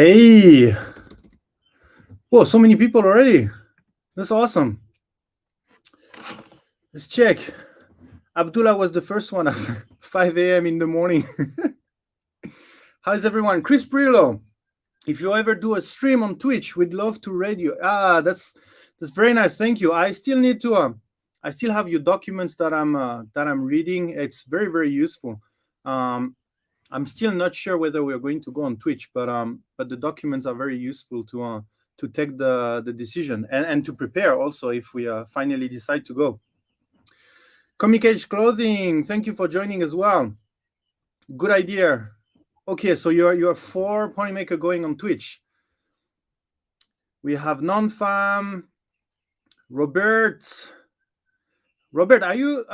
Hey, whoa, so many people already. That's awesome. Let's check. Abdullah was the first one at 5 a.m. in the morning. How's everyone? Chris Brillo, if you ever do a stream on Twitch, we'd love to read you. That's very nice. Thank you. I still need to. I still have your documents that I'm reading. It's very, very useful. I'm still not sure whether we are going to go on Twitch, but the documents are very useful to take the decision and to prepare also if we finally decide to go. Comic Age Clothing, thank you for joining as well. Good idea. Okay, so you're for Polymaker going on Twitch. We have Non-Fam, Robert, are you?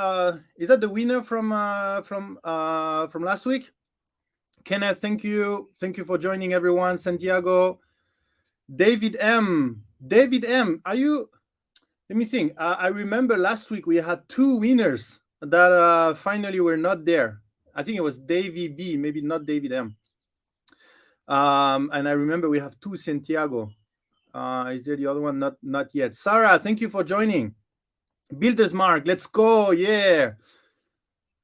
Is that the winner from last week? Kenneth, thank you for joining, everyone. Santiago, David M, are you? Let me think. I remember last week we had two winners that finally were not there. I think it was Davy B, maybe not David M. And I remember we have two Santiago. Is there the other one? Not yet. Sarah, thank you for joining. Builders Mark, let's go. Yeah.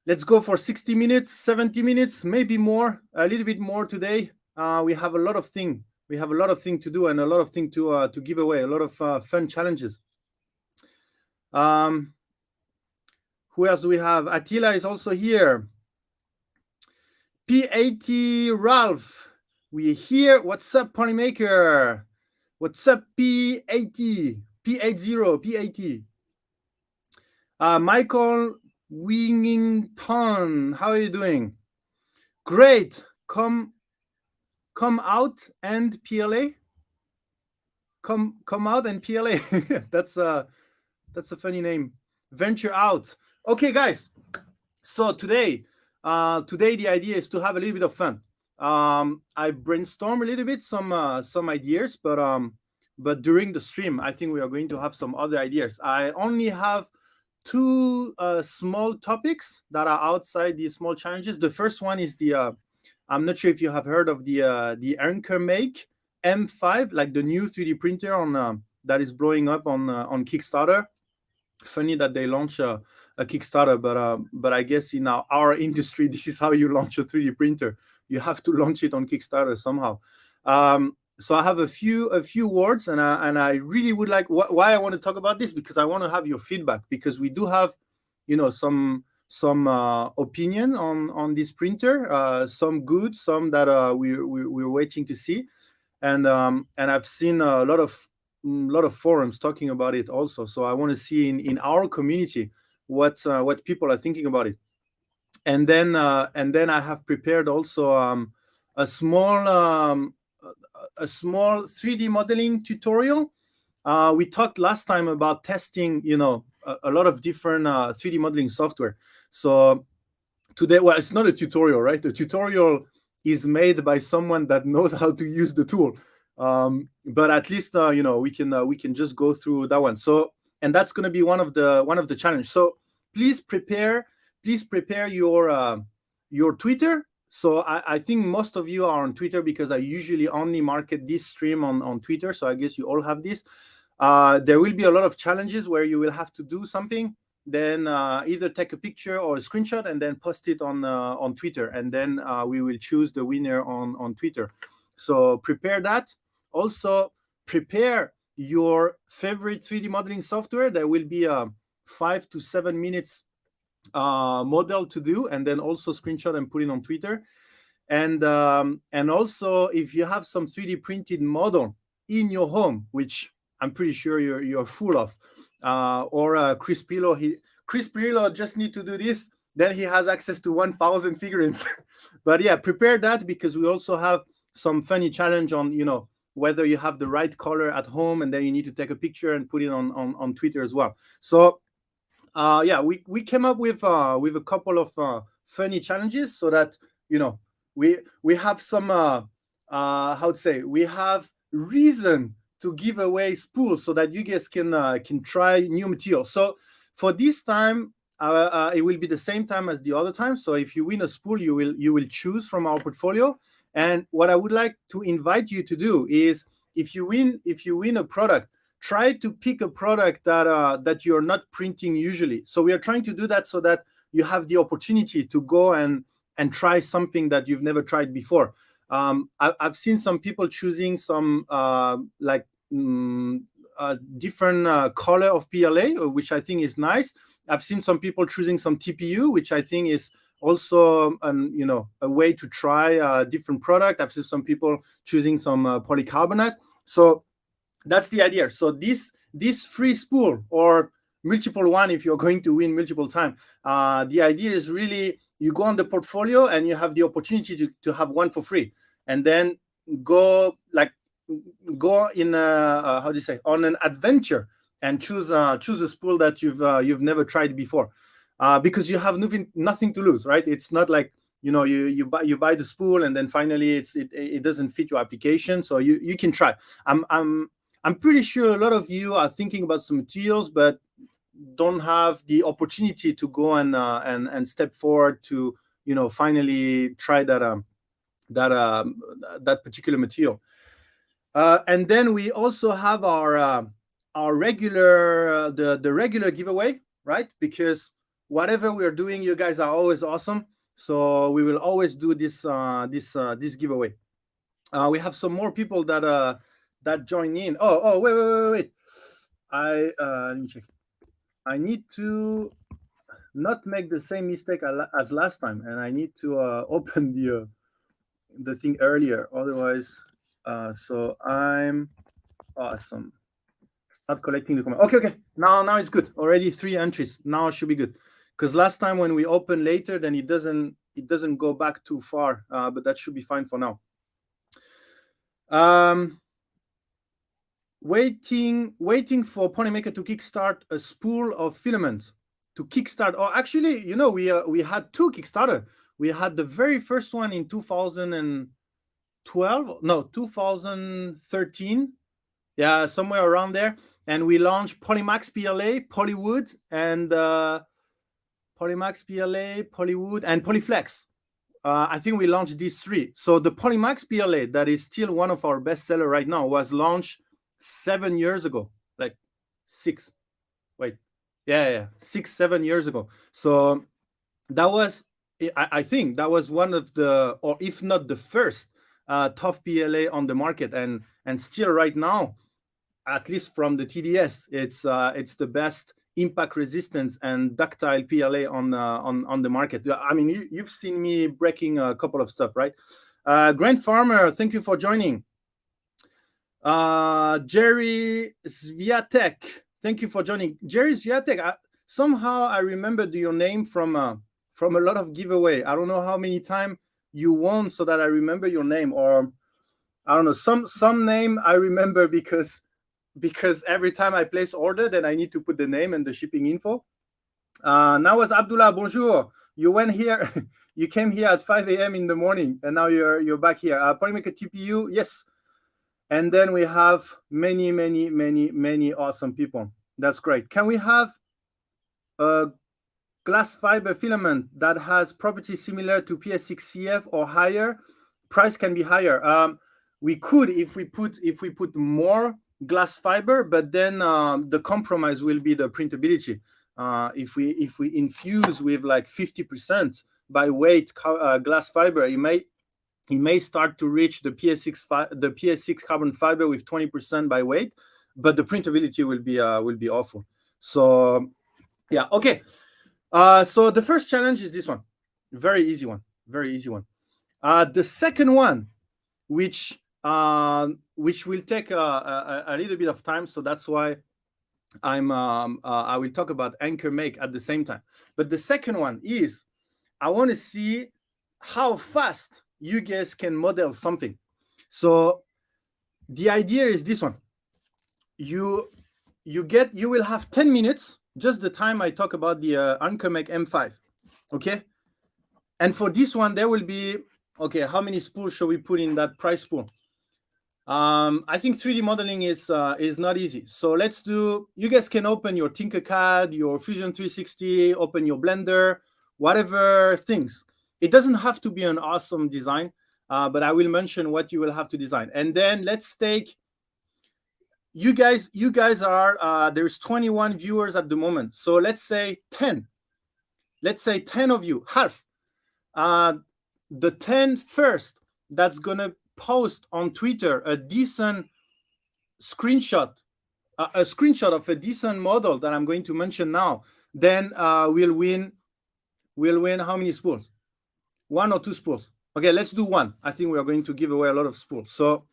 Let's go for 60 minutes, 70 minutes, maybe more, a little bit more today. We have a lot of things. We have a lot of things to do and a lot of things to give away, a lot of fun challenges. Who else do we have? Attila is also here. P80 Ralph, we're here. What's up, Polymaker? What's up, P80? P80. Michael Wingington, how are you doing? Great. Come out and PLA. Come out and PLA. That's a funny name. Venture out. Okay, guys. So today the idea is to have a little bit of fun. I brainstorm a little bit some ideas, but during the stream, I think we are going to have some other ideas. I only have two small topics that are outside these small challenges. The first one is the I'm not sure if you have heard of the AnkerMake M5, like the new 3D printer on that is blowing up on Kickstarter. Funny that they launch a Kickstarter, but I guess in our industry, this is how you launch a 3D printer. You have to launch it on Kickstarter somehow. So I have a few words, and I really would like why I want to talk about this, because I want to have your feedback, because we do have, some opinion on this printer, some good, some that we're waiting to see, and I've seen a lot of forums talking about it also. So I want to see in our community what people are thinking about it, and then I have prepared also a small 3D modeling tutorial. We talked last time about testing, a lot of different 3D modeling software. So today, well, it's not a tutorial, right? The tutorial is made by someone that knows how to use the tool. But at least we can just go through that one. So, and that's going to be one of the challenge. So please prepare your Twitter. So I think most of you are on Twitter, because I usually only market this stream on Twitter. So I guess you all have this. There will be a lot of challenges where you will have to do something, then either take a picture or a screenshot and then post it on Twitter. And then we will choose the winner on Twitter. So prepare that. Also prepare your favorite 3D modeling software. There will be a 5 to 7 minutes model to do, and then also screenshot and put it on Twitter. And also, if you have some 3D printed model in your home, which I'm pretty sure you're full of, or Chris Pirillo just need to do this, then he has access to 1,000 figurines. But yeah, prepare that, because we also have some funny challenge on whether you have the right color at home, and then you need to take a picture and put it on Twitter as well. So yeah, we came up with a couple of funny challenges, so that we have some we have reason to give away spools, so that you guys can try new material. So for this time, it will be the same time as the other time. So if you win a spool, you will choose from our portfolio, And what I would like to invite you to do is, if you win a product, try to pick a product that you're not printing usually. So we are trying to do that so that you have the opportunity to go and try something that you've never tried before. I've seen some people choosing some different color of PLA, which I think is nice. I've seen some people choosing some TPU, which I think is also a way to try a different product. I've seen some people choosing some polycarbonate. So that's the idea. So this free spool, or multiple one if you're going to win multiple time, the idea is really you go on the portfolio and you have the opportunity to have one for free, and then go in on an adventure and choose a spool that you've never tried before, because you have nothing to lose, right? It's not like you buy the spool and then finally it doesn't fit your application, so you can try. I'm pretty sure a lot of you are thinking about some materials but don't have the opportunity to go and step forward to finally try that particular material. And then we also have our regular the regular giveaway, right? Because whatever we're doing, you guys are always awesome, so we will always do this giveaway. We have some more people that join in. Oh, wait. Let me check. I need to not make the same mistake as last time, and I need to open the thing earlier. Otherwise, so I'm awesome. Start collecting the comment. Okay. Now it's good. Already 3 entries. Now it should be good. Because last time when we open later, then it doesn't go back too far. But that should be fine for now. Waiting for Polymaker to kickstart a spool of filament to kickstart. Or actually, we had 2 Kickstarter. We had the very first one in 2013. Yeah, somewhere around there. And we launched Polymax PLA, Polywood, and Polymax PLA, Polywood, and Polyflex. I think we launched these 3. So the Polymax PLA, that is still one of our best sellers right now, was launched 7 years ago, like 6. Wait, yeah, 6-7 years ago. So that was, I think that was one of the, or if not the first, tough PLA on the market, and still right now, at least from the TDS, it's the best impact resistance and ductile PLA on the market. I mean, you've seen me breaking a couple of stuff, right? Grant Farmer, thank you for joining. Jerry Sviatek, thank you for joining. Jerry Sviatek, somehow I remembered your name from a lot of giveaway. I don't know how many times you won so that I remember your name, or I don't know, some name I remember because every time I place order, then I need to put the name and the shipping info. Now was Abdullah, bonjour. You went here, you came here at 5 a.m. in the morning, and now you're back here. Polymaker TPU, yes. And then we have many awesome people. That's great. Can we have a glass fiber filament that has properties similar to PS6CF or higher? Price can be higher. We could if we put more glass fiber, but then the compromise will be the printability. If we infuse with like 50% by weight glass fiber, it may start to reach the PS6 carbon fiber with 20% by weight, but the printability will be awful. So yeah, okay. So the first challenge is this one, very easy one. The second one, which will take a little bit of time, so that's why I will talk about AnkerMake at the same time. But the second one is, I want to see how fast you guys can model something. So the idea is this one. You will have 10 minutes, just the time I talk about the AnkerMake M5. Okay. And for this one, there will be, okay, how many spools shall we put in that price pool? I think 3D modeling is not easy. So let's do, you guys can open your Tinkercad, your Fusion 360, open your Blender, whatever things. It doesn't have to be an awesome design. but I will mention what you will have to design. And then let's take you guys are there's 21 viewers at the moment, so let's say 10 of you, half, the 10 first that's gonna post on Twitter a decent screenshot, a screenshot of a decent model that I'm going to mention now, then we'll win how many spools? 1 or 2 spools? Okay, let's do 1. I think we are going to give away a lot of spools. So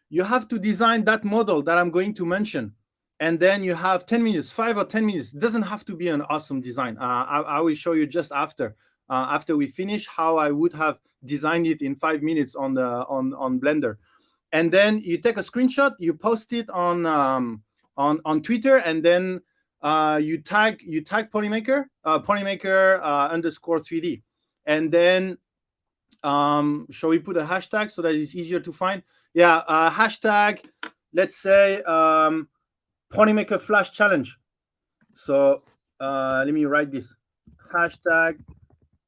you have to design that model that I'm going to mention, and then you have 10 minutes, 5 or 10 minutes. It doesn't have to be an awesome design. I will show you just after we finish how I would have designed it in 5 minutes on Blender. And then you take a screenshot, you post it on Twitter, and then you tag Polymaker _3D, and then shall we put a hashtag so that it's easier to find? Yeah, hashtag, let's say Polymaker Flash Challenge. So let me write this. Hashtag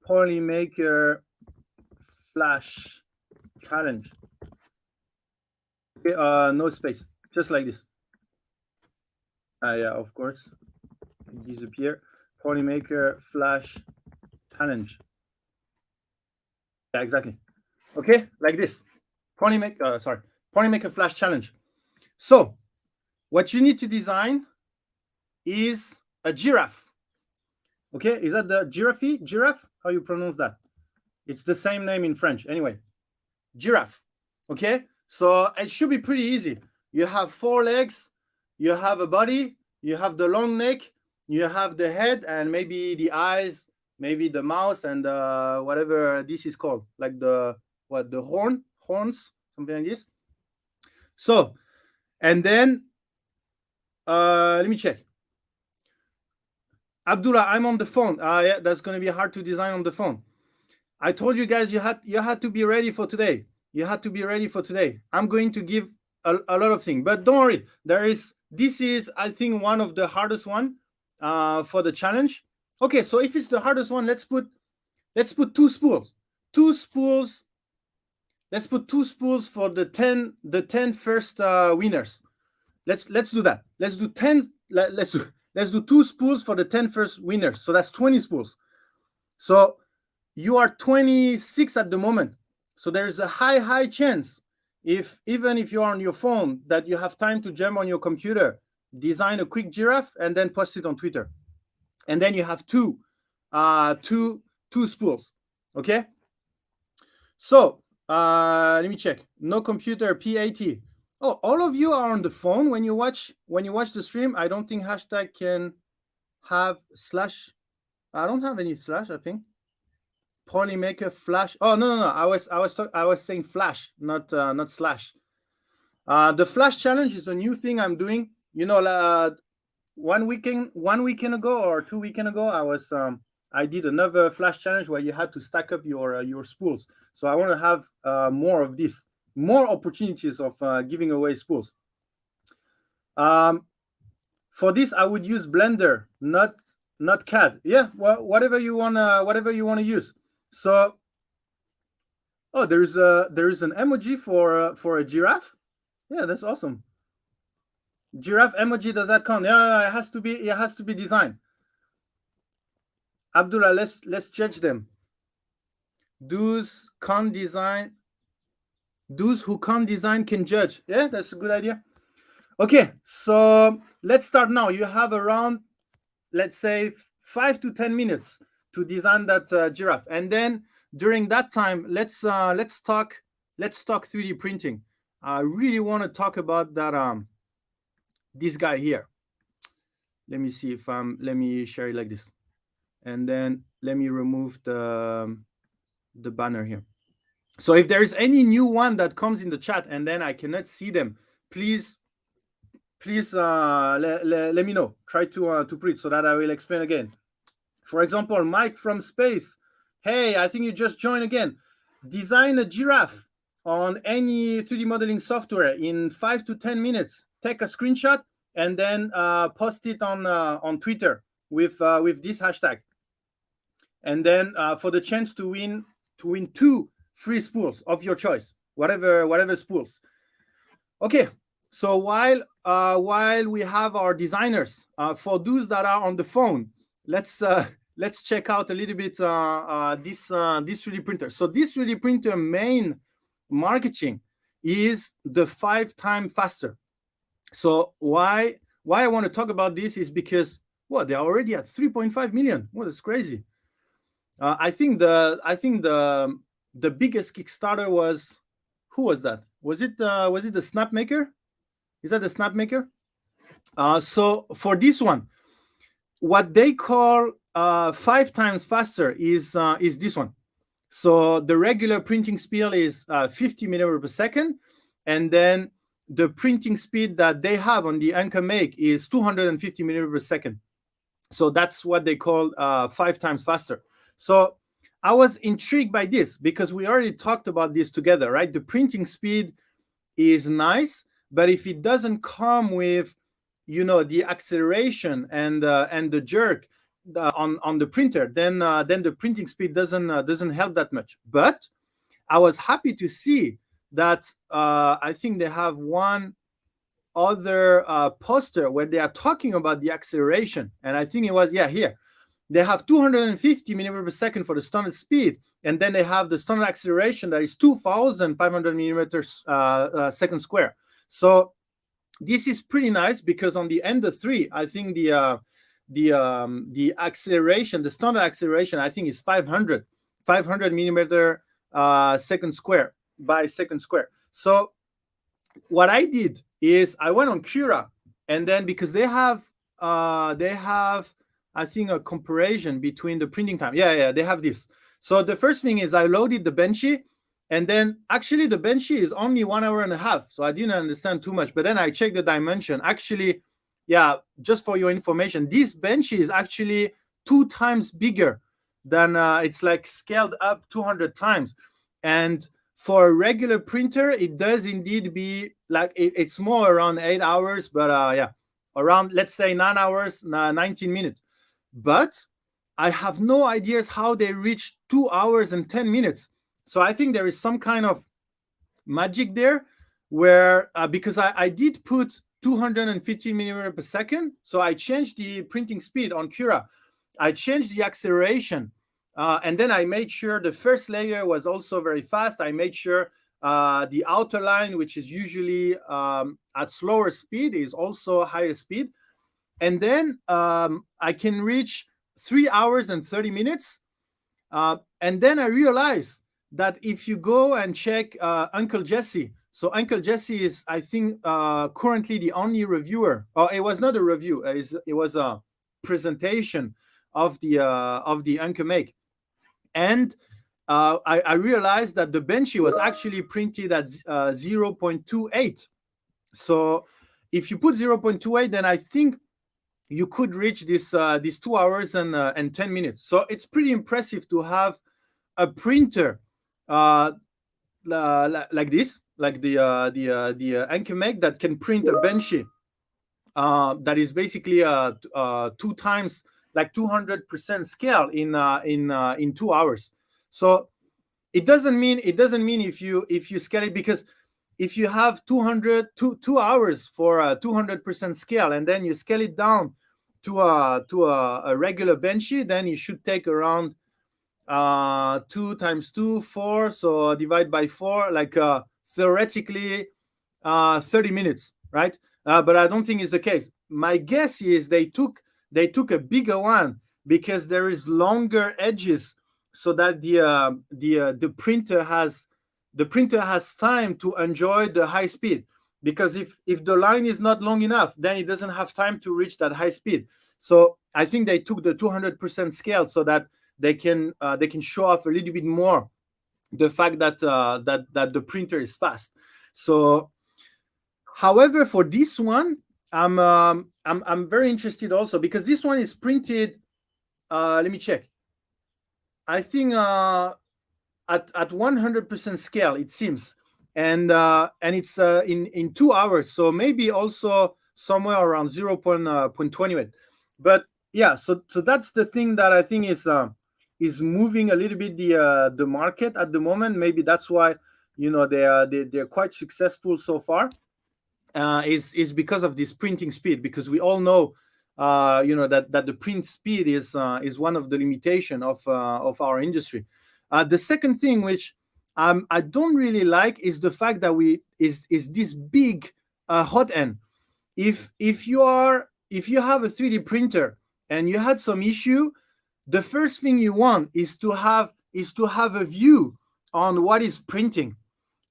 Polymaker Flash Challenge. Okay, no space, just like this. Yeah, of course, disappear. Polymaker Flash Challenge. Yeah, exactly. Okay, like this. Polymaker Flash Challenge. So what you need to design is a giraffe. Okay, is that the giraffe? Giraffe? How you pronounce that? It's the same name in French. Anyway, giraffe. Okay, so it should be pretty easy. You have 4 legs, you have a body, you have the long neck, you have the head, and maybe the eyes, maybe the mouth, and whatever this is called, like the horns, something like this. So, and then let me check. Abdullah, I'm on the phone. Yeah, that's going to be hard to design on the phone. I told you guys you had to be ready for today. You had to be ready for today. I'm going to give a lot of things, but don't worry. This is, I think, one of the hardest one for the challenge. Okay, so if it's the hardest one, let's put 2 spools. 2 spools. Let's put 2 spools for the 10 first winners. Let's do that. Let's do 10. Let's do 2 spools for the 10 first winners. So that's 20 spools. So you are 26 at the moment. So there's a high chance, even if you're on your phone, that you have time to jump on your computer, design a quick giraffe, and then post it on Twitter. And then you have two spools. Okay. So let me check. No computer, PAT. Oh, all of you are on the phone when you watch the stream. I don't think hashtag can have slash. I don't have any slash, I think. Polymaker Flash. Oh no. I was saying Flash, not slash. The Flash challenge is a new thing I'm doing. You know, 1 weekend ago or 2 weekends ago, I did another Flash challenge where you had to stack up your spools. So I want to have more of this, more opportunities of giving away spools. For this, I would use Blender, not CAD. Yeah, well, whatever you wanna use. So, oh, there is an emoji for a giraffe. Yeah, that's awesome. Giraffe emoji, does that count? Yeah, it has to be designed. Abdullah, let's judge them. Those who can't design can judge. Yeah, that's a good idea. Okay, so let's start now. You have around, let's say, 5 to 10 minutes to design that giraffe, and then during that time, let's talk 3D printing. I really want to talk about that this guy here. Let me see if let me share it like this, and then let me remove the banner here. So if there is any new one that comes in the chat and then I cannot see them, please let me know. Try to print so that I will explain again. For example, Mike from Space. Hey, I think you just joined again. Design a giraffe on any 3D modeling software in 5 to 10 minutes. Take a screenshot and then post it on Twitter with this hashtag. And then for the chance to win 2 free spools of your choice, whatever spools. Okay, so while we have our designers, for those that are on the phone, let's check out a little bit this 3D printer. So this 3D printer main marketing is the 5 times faster. So why I want to talk about this is because they're already at 3.5 million. That's crazy. I think the biggest Kickstarter was, who was that? Was it the Snapmaker? Is that the Snapmaker? So for this one, what they call 5 times faster is this one. So the regular printing speed is 50 millimeter per second, and then the printing speed that they have on the AnkerMake is 250 millimeter per second. So that's what they call 5 times faster. So I was intrigued by this because we already talked about this together, right? The printing speed is nice, but if it doesn't come with, the acceleration and the jerk on the printer, then the printing speed doesn't help that much. But I was happy to see that I think they have one other poster where they are talking about the acceleration, and I think it was here. They have 250 millimeters per second for the standard speed, and then they have the standard acceleration that is 2,500 millimeters second square. So this is pretty nice because on the Ender 3, I think the acceleration, the standard acceleration, I think is 500 millimeter second square by second square. So what I did is I went on Cura, and then because they have I think a comparison between the printing time. Yeah, they have this. So the first thing is I loaded the Benchy, and then actually the Benchy is only 1 hour and a half. So I didn't understand too much, but then I checked the dimension. Actually, just for your information, this Benchy is actually 2 times bigger than it's like scaled up 200 times. And for a regular printer, it does indeed be like it's more around 8 hours, but around, let's say 9 hours, 19 minutes. But I have no ideas how they reach 2 hours and 10 minutes. So I think there is some kind of magic there where, because I did put 250 millimeter per second. So I changed the printing speed on Cura. I changed the acceleration. And then I made sure the first layer was also very fast. I made sure the outer line, which is usually at slower speed, is also higher speed. And then I can reach 3 hours and 30 minutes. And then I realized that if you go and check Uncle Jesse, so Uncle Jesse is, I think, currently the only reviewer. It was not a review. It was a presentation of the AnkerMake. And I realized that the Benchy was actually printed at 0.28. So if you put 0.28, then I think you could reach this 2 hours and 10 minutes. So it's pretty impressive to have a printer like this, like the AnkerMake, that can print a Benchy that is basically 2 times, like 200% scale in 2 hours. So it doesn't mean if you scale it, because if you have 2 hours for a 200% scale, and then you scale it down to a regular Benchy, then you should take around 2 times 2, 4. So divide by 4, like theoretically 30 minutes, right? But I don't think it's the case. My guess is they took a bigger one because there is longer edges, so that the printer has time to enjoy the high speed. Because if the line is not long enough, then it doesn't have time to reach that high speed. So I think they took the 200% scale so that they can show off a little bit more the fact that that the printer is fast. So, however, for this one, I'm very interested also, because this one is printed. Let me check. I think at 100% scale, it seems, and it's in 2 hours. So maybe also somewhere around 0.28. But yeah, so that's the thing that I think is is moving a little bit the market at the moment. Maybe that's why they're quite successful so far. Is because of this printing speed, because we all know that the print speed is one of the limitation of our industry. The second thing which I don't really like is the fact that is this big hot end. If you have a 3D printer and you had some issue, the first thing you want is to have a view on what is printing.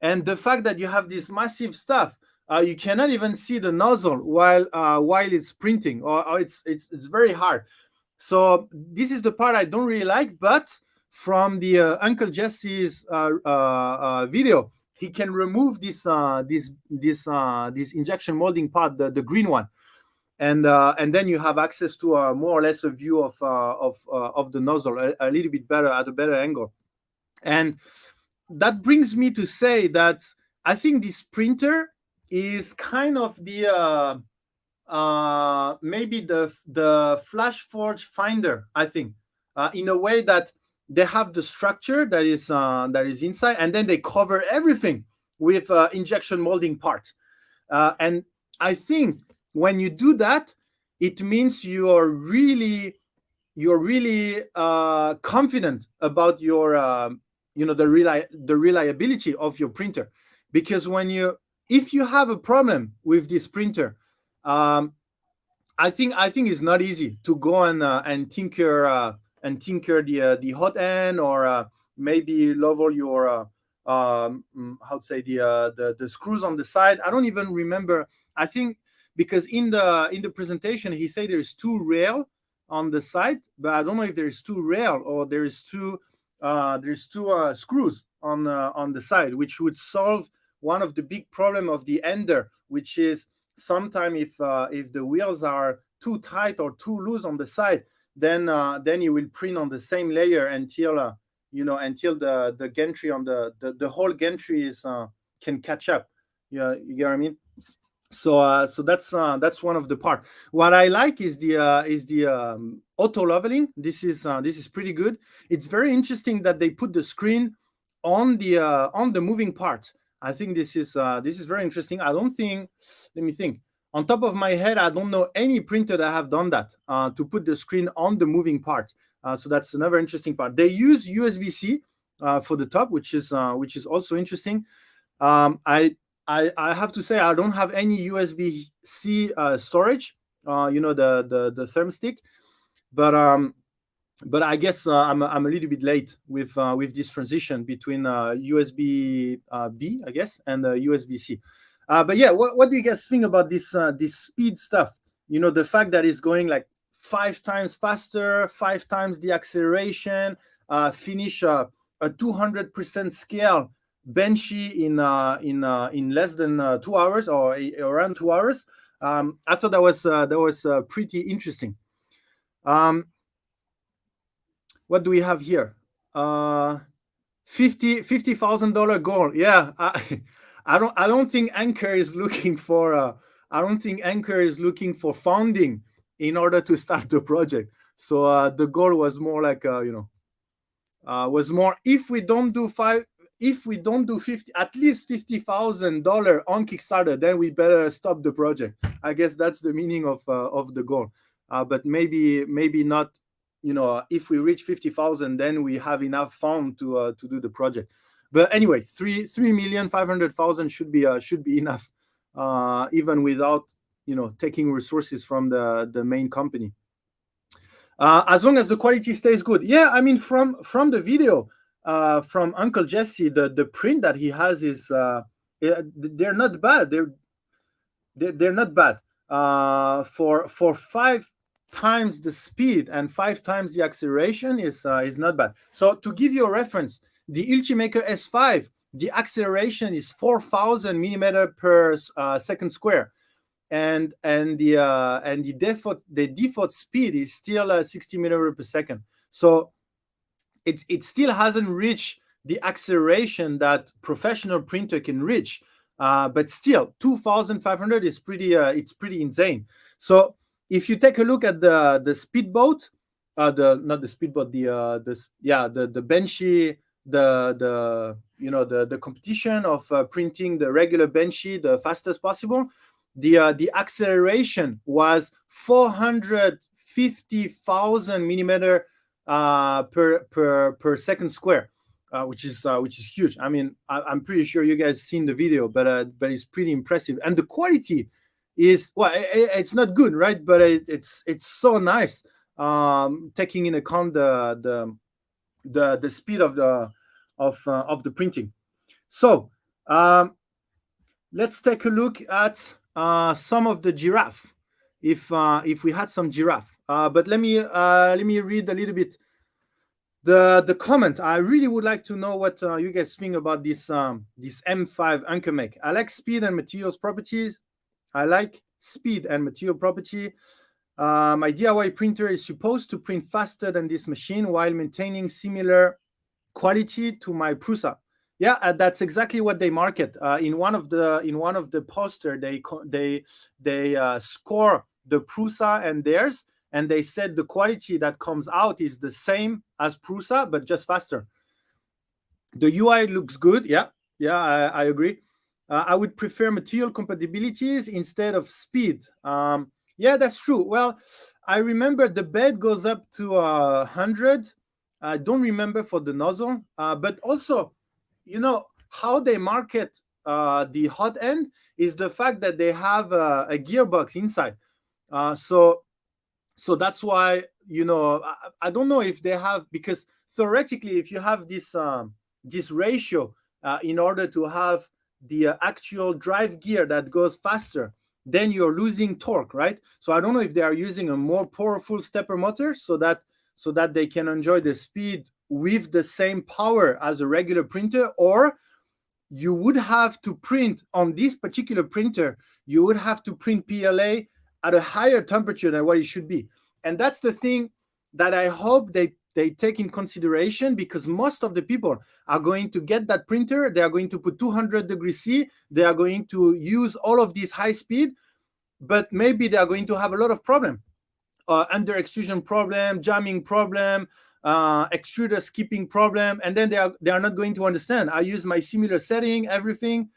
And the fact that you have this massive stuff, you cannot even see the nozzle while it's printing, or it's very hard. So this is the part I don't really like. But from the Uncle Jesse's video, he can remove this injection molding part, the green one, and then you have access to more or less a view of the nozzle a little bit better, at a better angle. And that brings me to say that I think this printer is kind of the maybe the Flash Forge Finder, I think, in a way that they have the structure that is inside, and then they cover everything with injection molding part. And I think when you do that, it means you're really confident about your the reliability of your printer. Because if you have a problem with this printer, I think it's not easy to go and tinker the hot end, or maybe level your how to say the screws on the side. I don't even remember. I think because in the presentation he said there's 2 rail on the side, but I don't know if there's 2 rail or there's two screws on the side, which would solve one of the big problem of the ender, which is sometimes if the wheels are too tight or too loose on the side, then you will print on the same layer until the gantry on the whole gantry is can catch up. You get what I mean? So that's one of the part. What I like is the auto leveling. This is pretty good. It's very interesting that they put the screen on the moving part. I think this is very interesting. I don't think. Let me think. On top of my head, I don't know any printer that have done that, to put the screen on the moving part. So that's another interesting part. They use USB-C for the top, which is also interesting. I have to say I don't have any USB-C storage. The thermostic, but I guess I'm a little bit late with this transition between USB B, I guess, and USB-C. But yeah, what do you guys think about this speed stuff? The fact that it's going like 5 times faster, 5 times the acceleration, finish a 200% scale Benchy in less than 2 hours, or around 2 hours. I thought that was pretty interesting. What do we have here? $50,000 goal. Yeah, I don't think Anker is looking for funding in order to start the project. So the goal was more like was more, if we don't do 50, at least $50,000 on Kickstarter, then we better stop the project. I guess that's the meaning of the goal. But maybe not. If we reach 50,000, then we have enough fund to do the project. But anyway, 3,500,000 should be enough, even without taking resources from the main company. As long as the quality stays good. Yeah, I mean, from the video from Uncle Jesse, the print that he has is they're not bad. They're not bad. For 5 times the speed and 5 times the acceleration is not bad. So to give you a reference, the Ultimaker S5, the acceleration is 4,000 millimeter per second square, and the default speed is still 60 millimeter per second. So it still hasn't reached the acceleration that professional printer can reach, but still 2,500 is pretty insane. So if you take a look at the speedboat, the not the speed, but the Benchy, the competition of printing the regular Benchy the fastest possible. The acceleration was 450,000 millimeter per second square, which is huge. I mean, I'm pretty sure you guys seen the video, but it's pretty impressive, and the quality is, well, it's not good, right? But it's so nice, taking in account the speed of the printing. So let's take a look at some of the Giraffe, if we had some Giraffe. But let me read a little bit the comment. I really would like to know what you guys think about this M5 AnkerMake. I like speed and materials properties. I like speed and material property. My DIY printer is supposed to print faster than this machine while maintaining similar quality to my Prusa. Yeah, that's exactly what they market. In one of the poster, they score the Prusa and theirs, and they said the quality that comes out is the same as Prusa, but just faster. The UI looks good. Yeah, I agree. I would prefer material compatibilities instead of speed. Yeah, that's true. Well, I remember the bed goes up to 100. I don't remember for the nozzle, but also, how they market the hot end is the fact that they have a gearbox inside. So that's why, I don't know if they have, because theoretically, if you have this ratio, in order to have the actual drive gear that goes faster, then you're losing torque, right? So I don't know if they are using a more powerful stepper motor so that they can enjoy the speed with the same power as a regular printer, or you would have to print on this particular printer, you would have to print PLA at a higher temperature than what it should be. And that's the thing that I hope they take in consideration, because most of the people are going to get that printer, they are going to put 200 degrees C, they are going to use all of this high speed, but maybe they are going to have a lot of problem, under extrusion problem, jamming problem, extruder skipping problem, and then they are not going to understand. I use my similar setting, everything,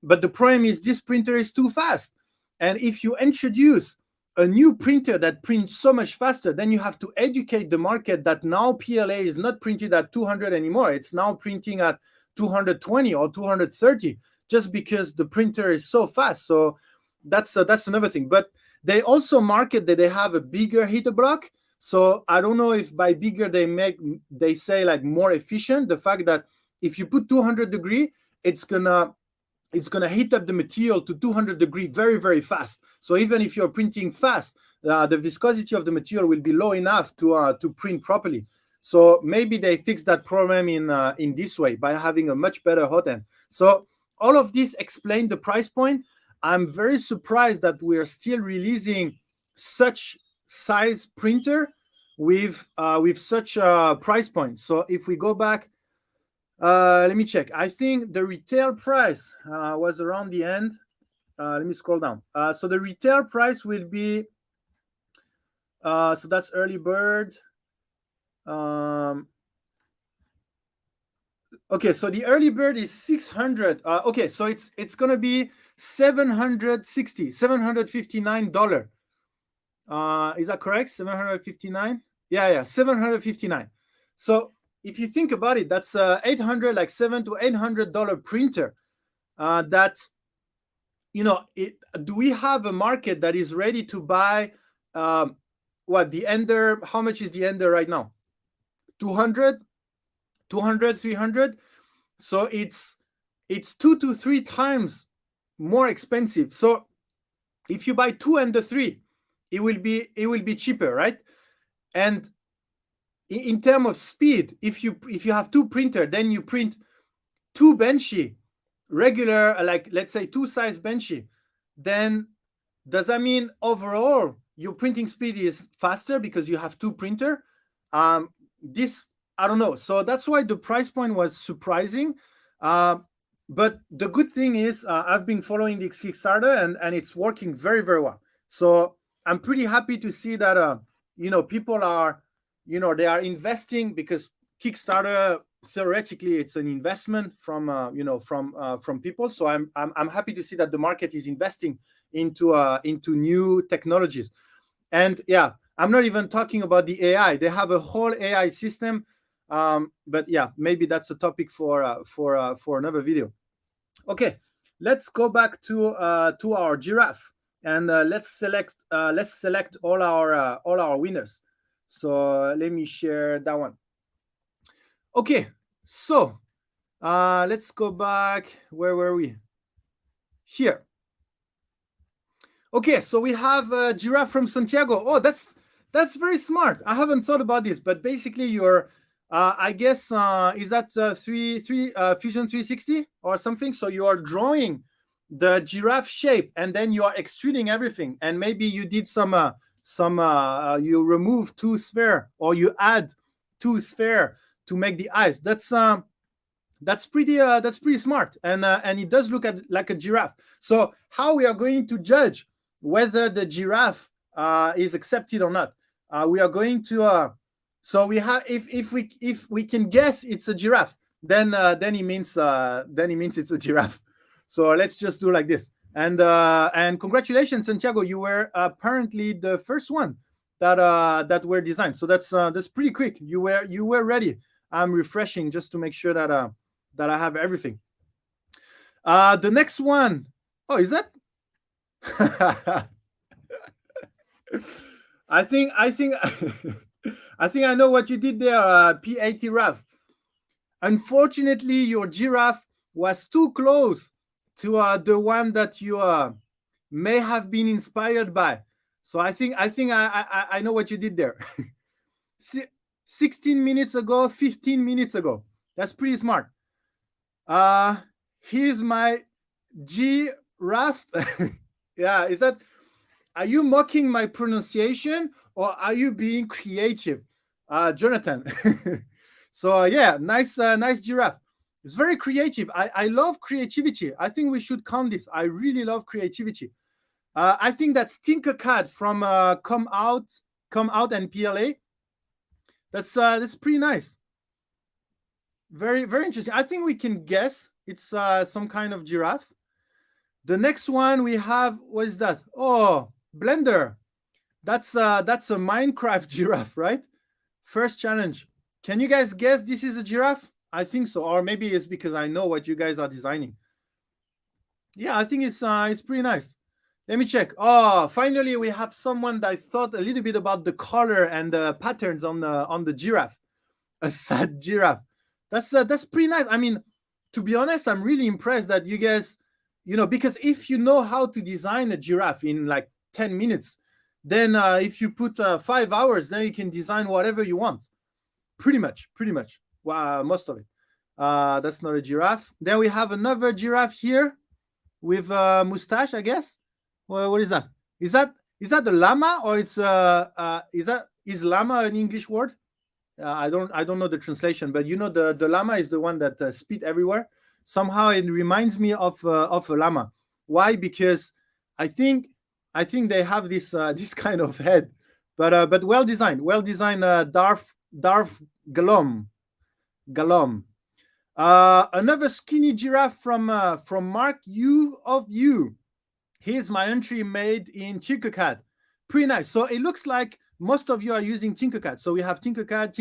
but the problem is this printer is too fast. And if you introduce a new printer that prints so much faster, then you have to educate the market that now PLA is not printed at 200 anymore. It's now printing at 220 or 230, just because the printer is so fast. So that's another thing. But they also market that they have a bigger heater block. So I don't know if by bigger they say like more efficient. The fact that if you put 200 degree, it's gonna heat up the material to 200 degree very, very fast. So even if you're printing fast, the viscosity of the material will be low enough to print properly. So maybe they fix that problem in this way by having a much better hot end. So all of this explain the price point. I'm very surprised that we are still releasing such size printer with such a price point. So if we go back, let me check. I think the retail price was around the end. Let me scroll down. So the retail price will be, so that's early bird. Okay, so the early bird is 600. Okay, so it's gonna be $759. Is that correct? 759? Yeah, 759. So if you think about it, that's $800, like $700 to $800 printer. Do we have a market that is ready to buy? The Ender? How much is the Ender right now? 200, 300. So it's 2 to 3 times more expensive. So if you buy 2 Ender 3, it will be cheaper, right? And in terms of speed, if you have 2 printer, then you print 2 Benchy, regular, like let's say 2 size Benchy, then does that mean overall your printing speed is faster because you have 2 printer? This, I don't know. So that's why the price point was surprising. But the good thing is I've been following the Kickstarter and it's working very, very well. So I'm pretty happy to see that people are they are investing, because Kickstarter, theoretically, it's an investment from from people. So I'm happy to see that the market is investing into new technologies. And yeah, I'm not even talking about the AI. They have a whole AI system. But yeah, maybe that's a topic for another video. Okay, let's go back to our Giraffe, and let's select all our winners. So let me share that one. Okay, so let's go back. Where were we? Here. Okay, so we have a Giraffe from Santiago. Oh, that's very smart. I haven't thought about this, but basically you're, I guess, is that Fusion 360 or something? So you are drawing the giraffe shape, and then you are extruding everything. And maybe you did you remove two sphere, or you add two sphere to make the eyes. That's pretty smart, and it does look like a giraffe. So how we are going to judge whether the giraffe is accepted or not? We are going to so we have, if we can guess it's a giraffe, then it means it's a giraffe. So let's just do like this. And congratulations, Santiago, you were apparently the first one that were designed. So that's pretty quick. You were ready. I'm refreshing just to make sure that I have everything. The next one. Oh, is that? I think I know what you did there, P80 Rav. Unfortunately, your giraffe was too close to the one that you may have been inspired by. So I think I know what you did there. 16 minutes ago, 15 minutes ago. That's pretty smart. Here's my Giraffe. Yeah, is that? Are you mocking my pronunciation, or are you being creative, Jonathan? So yeah, nice Giraffe. It's very creative. I love creativity. I think we should count this. I really love creativity. I think that's Tinkercad from Come Out and PLA. That's pretty nice. Very, very interesting. I think we can guess it's some kind of giraffe. The next one we have, what is that? Oh, Blender. That's a Minecraft giraffe, right? First challenge. Can you guys guess this is a giraffe? I think so. Or maybe it's because I know what you guys are designing. Yeah, I think it's pretty nice. Let me check. Oh, finally we have someone that thought a little bit about the color and the patterns on the giraffe. A sad giraffe. That's pretty nice. I mean, to be honest, I'm really impressed that you guys, because if you know how to design a giraffe in like 10 minutes, then if you put 5 hours, then you can design whatever you want. Pretty much. Wow, most of it. That's not a giraffe. Then we have another giraffe here with a mustache, I guess. Well, what is that? Is that the llama, or is llama an English word? I don't know the translation, but the llama is the one that spit everywhere. Somehow it reminds me of a llama. Why? Because I think they have this this kind of head, but well designed. Darth Galom. Another skinny giraffe from Mark U. Here's my entry made in Tinkercad. Pretty nice. So it looks like most of you are using Tinkercad. So we have Tinkercad,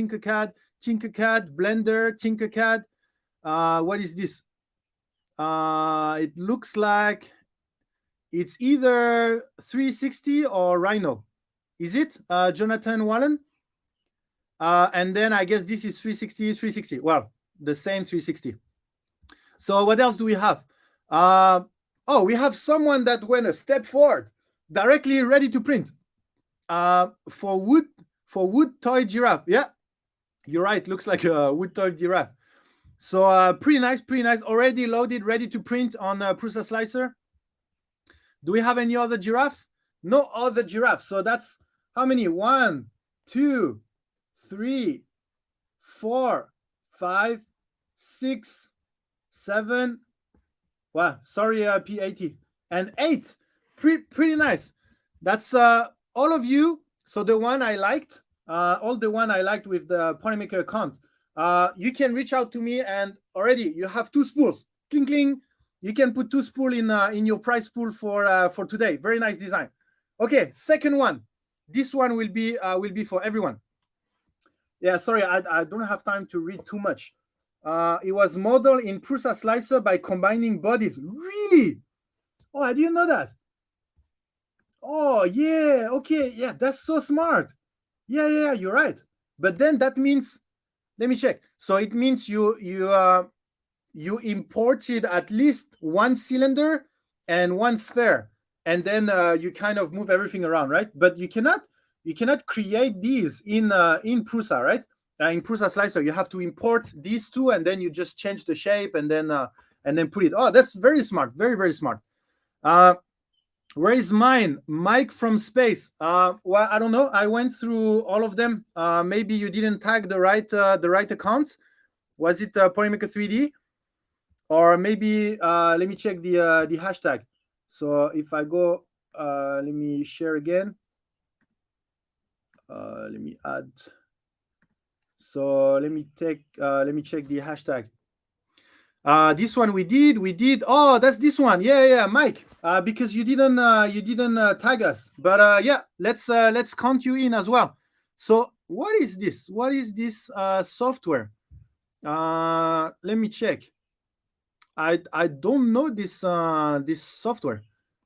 Blender, Tinkercad. What is this? It looks like it's either 360 or Rhino. Is it, Jonathan Wallen? And then I guess this is 360. Well, the same 360. So what else do we have? Oh, we have someone that went a step forward, directly ready to print. For wood toy giraffe. Yeah, you're right. Looks like a wood toy giraffe. So pretty nice. Already loaded, ready to print on Prusa Slicer. Do we have any other giraffe? No other giraffe. So that's how many? 1, 2, 3, 4, 5, 6, 7. Wow, sorry, P80, and 8. Pretty nice. That's all of you. So the one I liked, all the one I liked with the Polymaker account, you can reach out to me, and already you have 2 spools. Cling cling. You can put 2 spool in your prize pool for today. Very nice design. Okay, second one. This one will be for everyone. Yeah, sorry, I don't have time to read too much. It was modeled in Prusa Slicer by combining bodies. Really? Oh, I didn't know that. Oh, yeah. Okay. Yeah, that's so smart. Yeah, you're right. But then that means, let me check. So it means you imported at least 1 cylinder and 1 sphere, and then you kind of move everything around, right? But you cannot create these in Prusa, right? In Prusa Slicer, you have to import these 2, and then you just change the shape and then put it. Oh, that's very smart. Very, very smart. Where is mine? Mike from space. Well, I don't know. I went through all of them. Maybe you didn't tag the right account. Was it Polymaker 3D? Or maybe let me check the hashtag. So if I go, let me share again. Let me add. So let me check the hashtag. This one we did. Oh, that's this one. Yeah, Mike. Because you didn't tag us. But yeah, let's count you in as well. So what is this? What is this software? Let me check. I don't know this this software.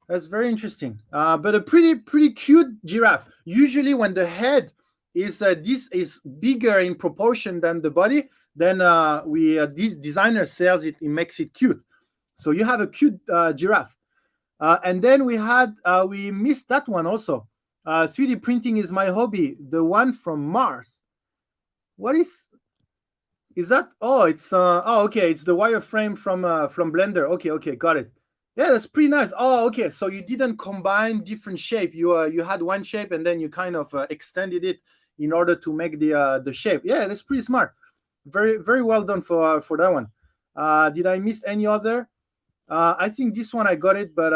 That's very interesting. But a pretty cute giraffe. Usually when the head is this is bigger in proportion than the body, then this designer says it makes it cute. So you have a cute giraffe. And then we missed that one also. 3D printing is my hobby. The one from Mars. What is that? Oh, it's okay. It's the wireframe from Blender. Okay, got it. Yeah, that's pretty nice. Oh, okay. So you didn't combine different shape. You had one shape and then you kind of extended it in order to make the shape. Yeah, that's pretty smart. Very, very well done for that one. Did I miss any other? I think this one I got it, but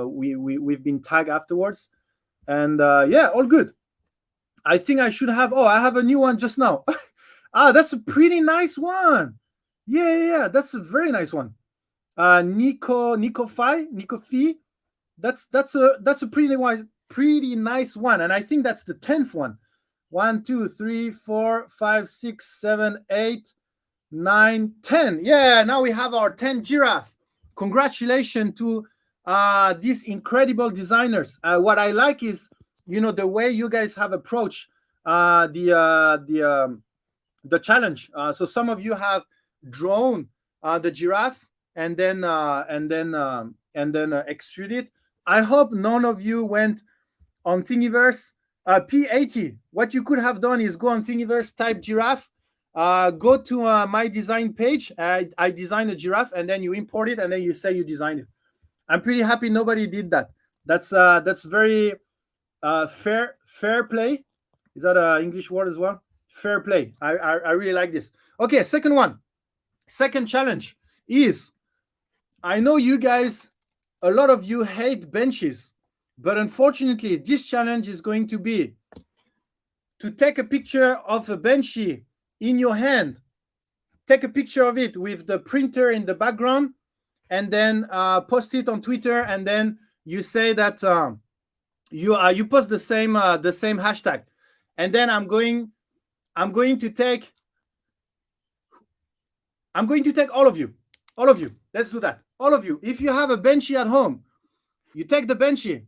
we've been tagged afterwards, and yeah, all good. I think I should have. Oh, I have a new one just now. That's a pretty nice one. Yeah, that's a very nice one. Nico Phi. That's a pretty nice one, and I think that's the 10th one. 1, 2, 3, 4, 5, 6, 7, 8, 9, 10. Yeah, now we have our 10 giraffe. Congratulations to these incredible designers. What I like is, the way you guys have approached the challenge. So some of you have drawn the giraffe and then extrude it. I hope none of you went on Thingiverse. P80. What you could have done is go on Thingiverse, type giraffe, go to my design page. I designed a giraffe, and then you import it, and then you say you designed it. I'm pretty happy nobody did that. That's very fair play. Is that an English word as well? Fair play. I really like this. Okay, second one. Second challenge is, I know you guys, a lot of you hate benches, but unfortunately, this challenge is going to be to take a picture of a Benchy in your hand, take a picture of it with the printer in the background, and then post it on Twitter, and then you say that you post the same hashtag, and then I'm going to take all of you. Let's do that. All of you. If you have a Benchy at home, you take the Benchy,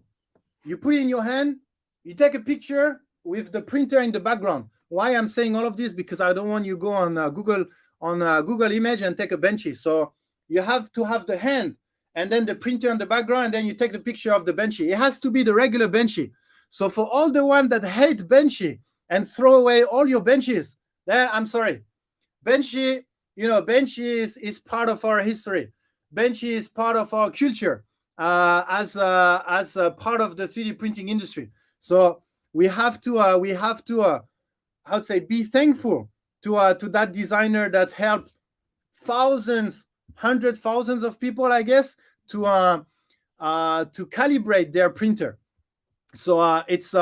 you put it in your hand, you take a picture with the printer in the background. Why I'm saying all of this? Because I don't want you go on Google Image and take a Benchy. So you have to have the hand and then the printer in the background, and then you take the picture of the Benchy. It has to be the regular Benchy. So for all the one that hate Benchy and throw away all your benches, I'm sorry. Benchy, Benchy is part of our history. Benchy is part of our culture. As a part of the 3D printing industry. So we have to how to say, be thankful to that designer that helped hundred thousands of people, I guess, to calibrate their printer. So it's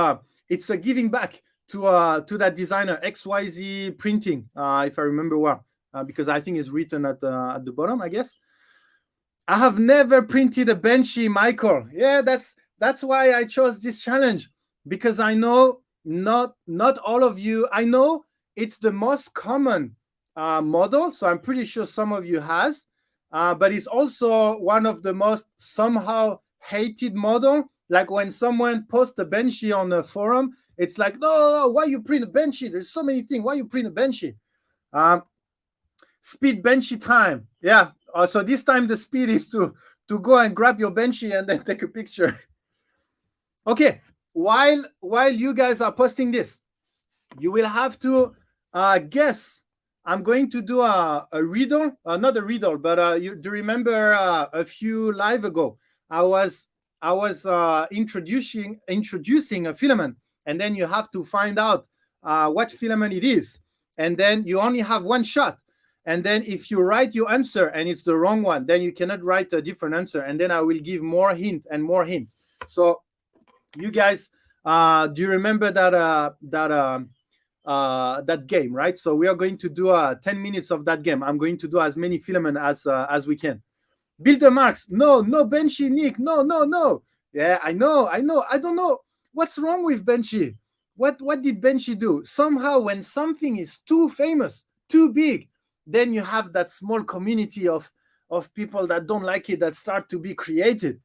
it's a giving back to that designer, XYZ Printing, if I remember well, because I think it's written at the bottom, I guess. I have never printed a Benchy, Michael. Yeah, that's why I chose this challenge, because I know not all of you. I know it's the most common model, so I'm pretty sure some of you has, but it's also one of the most somehow hated model. Like when someone posts a Benchy on a forum, it's like, no, why you print a Benchy? There's so many things. Why you print a Benchy? Speed Benchy time. Yeah. So this time the speed is to go and grab your Benchy and then take a picture. Okay. While you guys are posting this, you will have to guess. I'm going to do a riddle, not a riddle, but you do remember a few live ago, I was introducing a filament, and then you have to find out what filament it is, and then you only have one shot. And then if you write your answer and it's the wrong one, then you cannot write a different answer, and then I will give more hint and more hint. So you guys, do you remember that game, right? So we are going to do 10 minutes of that game. I'm going to do as many filament as we can. Builder Marks, no Benchy, Nick, no. Yeah, I know. I don't know what's wrong with Benchy. What did Benchy do? Somehow, when something is too famous, too big, then you have that small community of people that don't like it, that start to be created.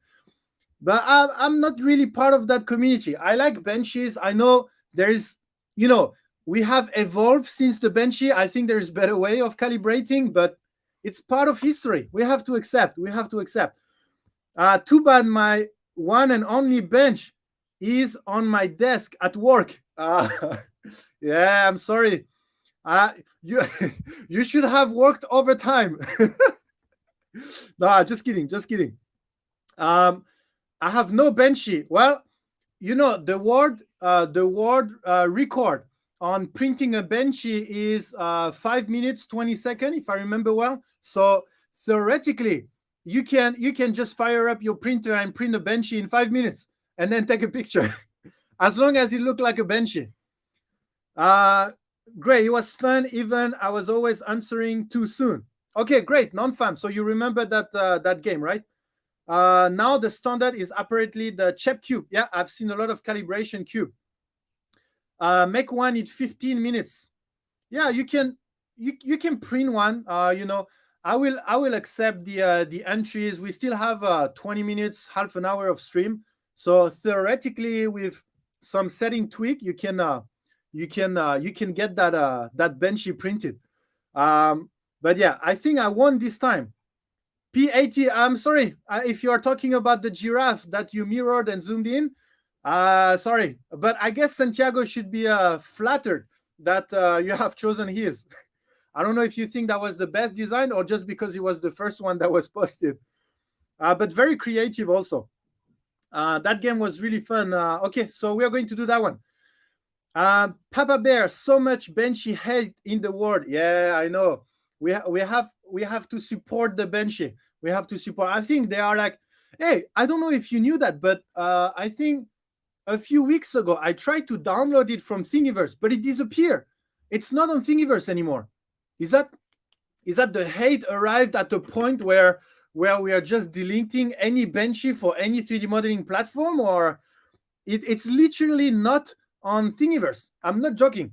But I'm not really part of that community. I like Benchies. I know there is, we have evolved since the Benchy. I think there's better way of calibrating, but it's part of history. We have to accept. Too bad my one and only bench is on my desk at work. Yeah, I'm sorry. You should have worked overtime. No, just kidding. I have no Benchy. Well, the word record on printing a Benchy is 5 minutes 20 seconds, if I remember well. So theoretically, you can just fire up your printer and print a Benchy in 5 minutes and then take a picture, as long as it looked like a Benchy. Great, it was fun. Even I was always answering too soon. Okay, great, non-fam. So you remember that game, right? Now the standard is apparently the chep cube. Yeah, I've seen a lot of calibration cube. Make one in 15 minutes. Yeah, you can print one. I will accept the entries. We still have 20 minutes, half an hour of stream. So theoretically, with some setting tweak, you can get that Benchy printed. But yeah, I think I won this time. P80, I'm sorry if you are talking about the Giraffe that you mirrored and zoomed in. Sorry, but I guess Santiago should be flattered that you have chosen his. I don't know if you think that was the best design or just because it was the first one that was posted. But very creative also. That game was really fun. Okay, so we are going to do that one. Papa Bear, so much Benchy hate in the world. Yeah, I know. We have to support the Benchy. We have to support. I think they are like, hey, I don't know if you knew that, but I think a few weeks ago I tried to download it from Thingiverse, but it disappeared. It's not on Thingiverse anymore. Is that the hate arrived at a point where we are just deleting any Benchy for any 3D modeling platform, or it's literally not on Thingiverse? I'm not joking.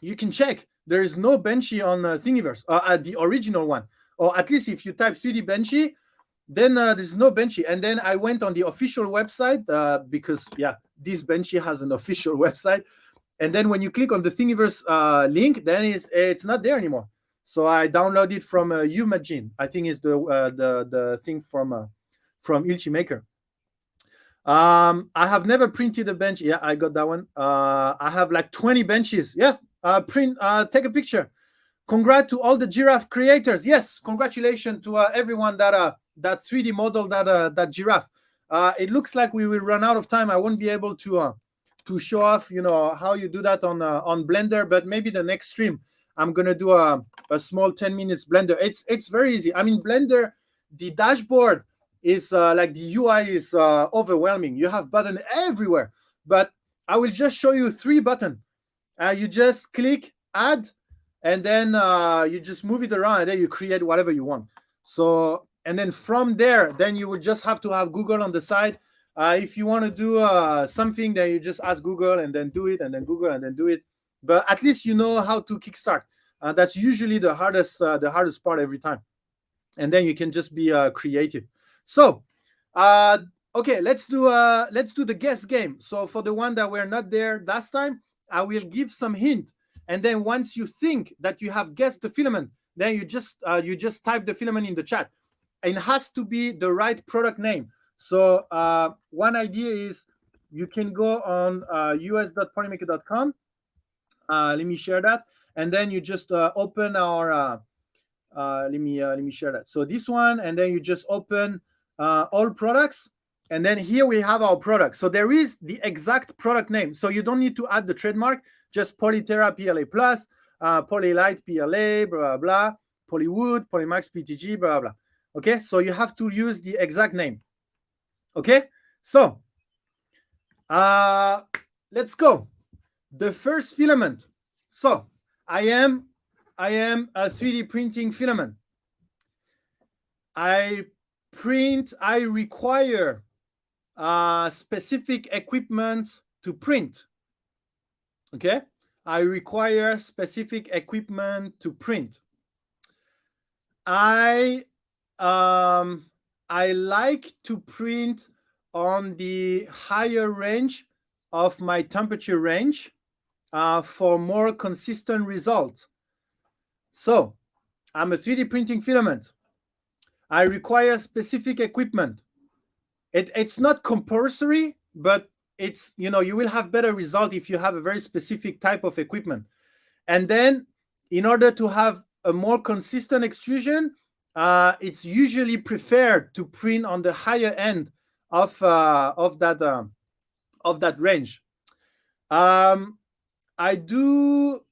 You can check. There is no Benchy on Thingiverse, the original one. Or at least if you type 3D Benchy, then there's no Benchy. And then I went on the official website because, yeah, this Benchy has an official website. And then when you click on the Thingiverse link, then it's not there anymore. So I downloaded it from Umagine. I think it's the thing from Ultimaker. I have never printed a bench. Yeah, I got that one. I have like 20 benches. Yeah, take a picture. Congrats to all the Giraffe creators. Yes, congratulations to everyone that 3D model that Giraffe. It looks like we will run out of time. I won't be able to show off, how you do that on Blender, but maybe the next stream I'm gonna do a small 10 minutes Blender. It's very easy. I mean, Blender, the dashboard is like the UI is overwhelming. You have buttons everywhere, but I will just show you 3 buttons. You just click add, and then you just move it around, and then you create whatever you want. So, and then from there, then you will just have to have Google on the side. If you want to do something, then you just ask Google and then do it, and then Google and then do it. But at least you know how to kickstart. That's usually the hardest part every time. And then you can just be creative. So, okay, let's do the guess game. So for the one that were not there last time, I will give some hint, and then once you think that you have guessed the filament, then you just type the filament in the chat. It has to be the right product name. So one idea is you can go on us.polymaker.com. Let me share that, and then you just open our. Let me share that. So this one, and then you just open all products, and then here we have our product. So there is the exact product name. So you don't need to add the trademark. Just Polyterra PLA Plus, Polylite PLA, blah blah blah, Polywood, Polymax PTG, blah blah. Okay, so you have to use the exact name. Okay, so let's go. The first filament. So I am a 3D printing filament. I require specific equipment to print. Okay, I require specific equipment to print. I like to print on the higher range of my temperature range for more consistent results. So I'm a 3D printing filament. I require specific equipment. It's not compulsory, but it's, you will have better result if you have a very specific type of equipment. And then in order to have a more consistent extrusion, it's usually preferred to print on the higher end of that range. I do.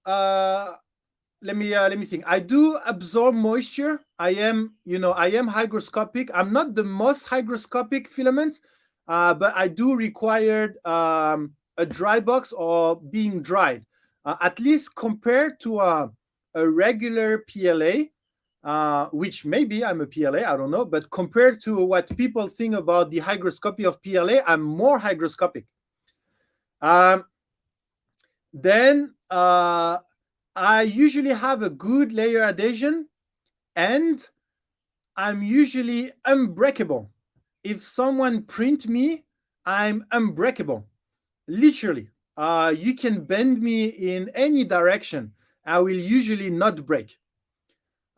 Let me think. I do absorb moisture. I am hygroscopic. I'm not the most hygroscopic filament, but I do require a dry box or being dried, at least compared to a regular PLA, which maybe I'm a PLA, I don't know, but compared to what people think about the hygroscopy of PLA, I'm more hygroscopic. Then I usually have a good layer adhesion, and I'm usually unbreakable. If someone print me, I'm unbreakable. Literally, you can bend me in any direction. I will usually not break.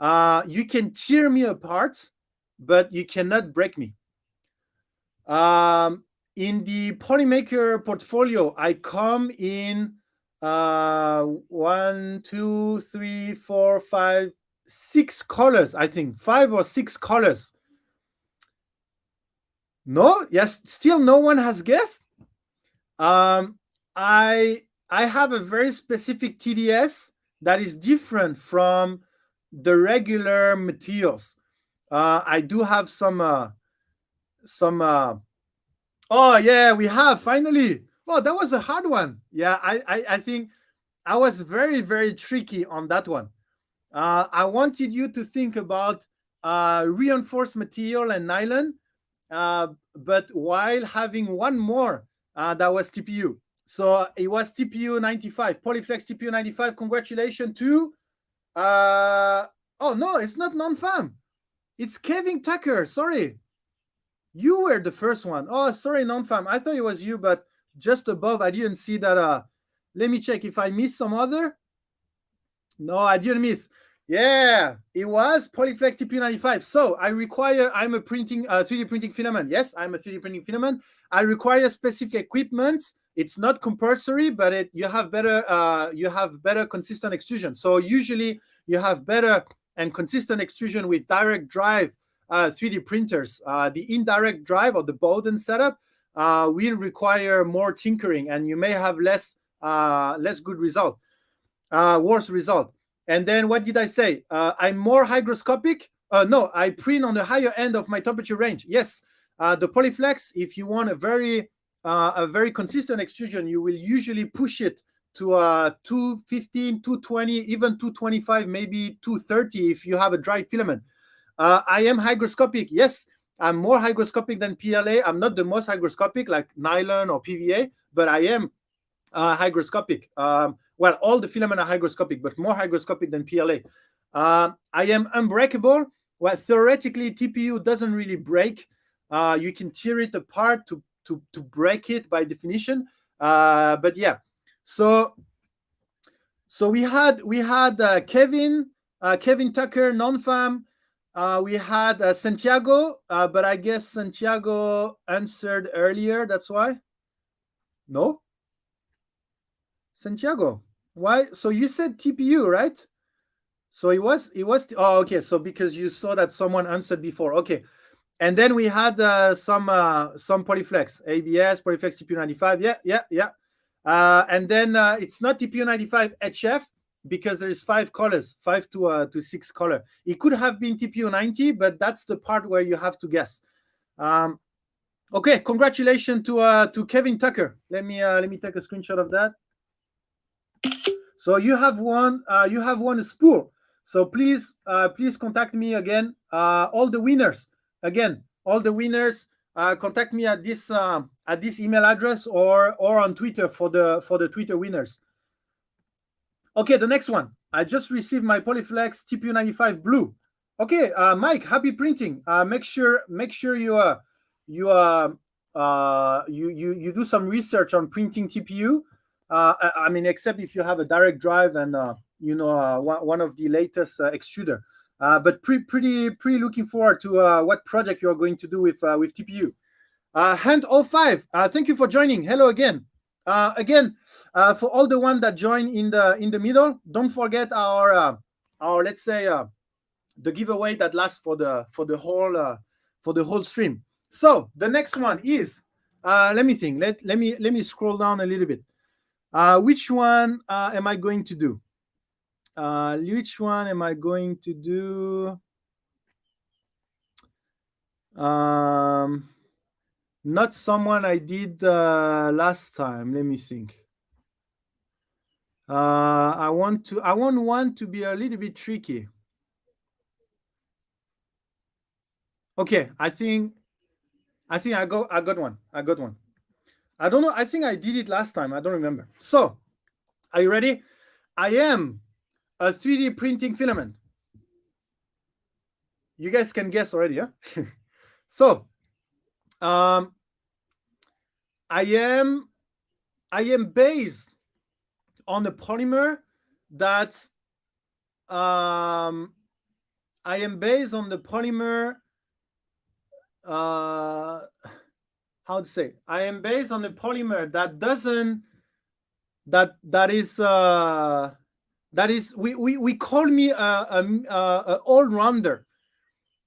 You can tear me apart, but you cannot break me. In the Polymaker portfolio, I come in 1, 2, 3, 4, 5, 6 colors. I think 5 or 6 colors. No, yes, still no one has guessed. I have a very specific TDS that is different from the regular materials. I do have some. Oh yeah, we have finally. Oh, that was a hard one. Yeah, I think I was very, very tricky on that one. I wanted you to think about reinforced material and nylon, but while having one more that was TPU. So it was TPU 95, Polyflex TPU 95. Congratulations to, oh no, it's not non-fam. It's Kevin Tucker, sorry. You were the first one. Oh, sorry, non-fam. I thought it was you, but just above, I didn't see that. Let me check if I missed some other. No, I didn't miss. Yeah, it was Polyflex TP95. So I'm a 3D printing filament. Yes, I'm a 3D printing filament. I require specific equipment. It's not compulsory, but you have better consistent extrusion. So usually you have better and consistent extrusion with direct drive 3D printers. The indirect drive or the Bowden setup will require more tinkering, and you may have less good result, worse result. And then what did I say? I'm more hygroscopic. No, I print on the higher end of my temperature range. Yes, the Polyflex, if you want a very a very consistent extrusion, you will usually push it to 215, 220, even 225, maybe 230 if you have a dry filament. I am hygroscopic. Yes, I'm more hygroscopic than PLA. I'm not the most hygroscopic like nylon or PVA, but I am hygroscopic. Well, all the filament are hygroscopic, but more hygroscopic than PLA. I am unbreakable. Well, theoretically, TPU doesn't really break. You can tear it apart to break it by definition. But yeah, so we had Kevin Tucker, non-fam. We had Santiago, but I guess Santiago answered earlier. That's why. No, Santiago. Why? So you said TPU, right? So it was. Oh, okay. So because you saw that someone answered before. Okay. And then we had some Polyflex, ABS, Polyflex TPU95. Yeah. And then it's not TPU95 HF because there's 5 colors, 5 to 6 color. It could have been TPU90, but that's the part where you have to guess. Okay, congratulations to Kevin Tucker. Let me take a screenshot of that. So you have won a spool. So please contact me again. All the winners. Again, all the winners, contact me at this email address or on Twitter for the Twitter winners. Okay, the next one. I just received my Polyflex TPU95 blue. Okay, Mike, happy printing. Make sure you do some research on printing TPU. I mean, except if you have a direct drive and one of the latest extruder. But pretty looking forward to what project you are going to do with TPU. Hand 05, thank you for joining. Hello again. For all the ones that join in the middle, don't forget our let's say the giveaway that lasts for the whole stream. So the next one is let me think. Let me scroll down a little bit. Which one am I going to do? Not someone I did last time. Let me think. I want one to be a little bit tricky. Okay, I think I got one. I don't know. I think I did it last time. I don't remember. So, are you ready? I am a 3D printing filament. You guys can guess already, huh? So, I am based on a polymer that's how to say? I am based on a polymer that doesn't that is we call me a all-rounder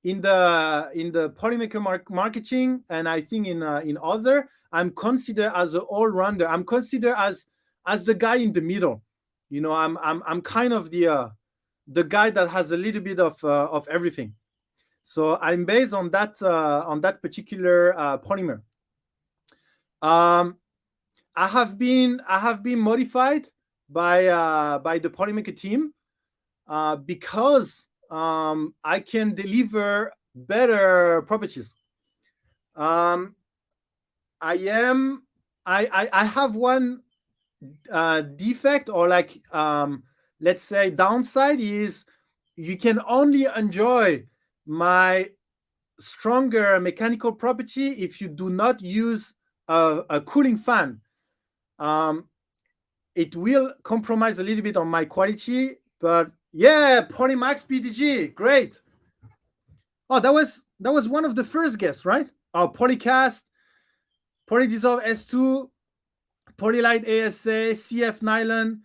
in the Polymaker marketing, and I think in other, I'm considered as an all-rounder. I'm considered as the guy in the middle. You know, I'm kind of the guy that has a little bit of everything. So I'm based on that particular polymer. I have been modified by the Polymaker team because I can deliver better properties. I have one defect, or like let's say downside, is you can only enjoy my stronger mechanical property if you do not use a cooling fan. It will compromise a little bit on my quality, but yeah, Polymax PTG, great. Oh, that was one of the first guests, right? Oh, Polycast, Polydissolve S2, Polylite ASA, CF Nylon.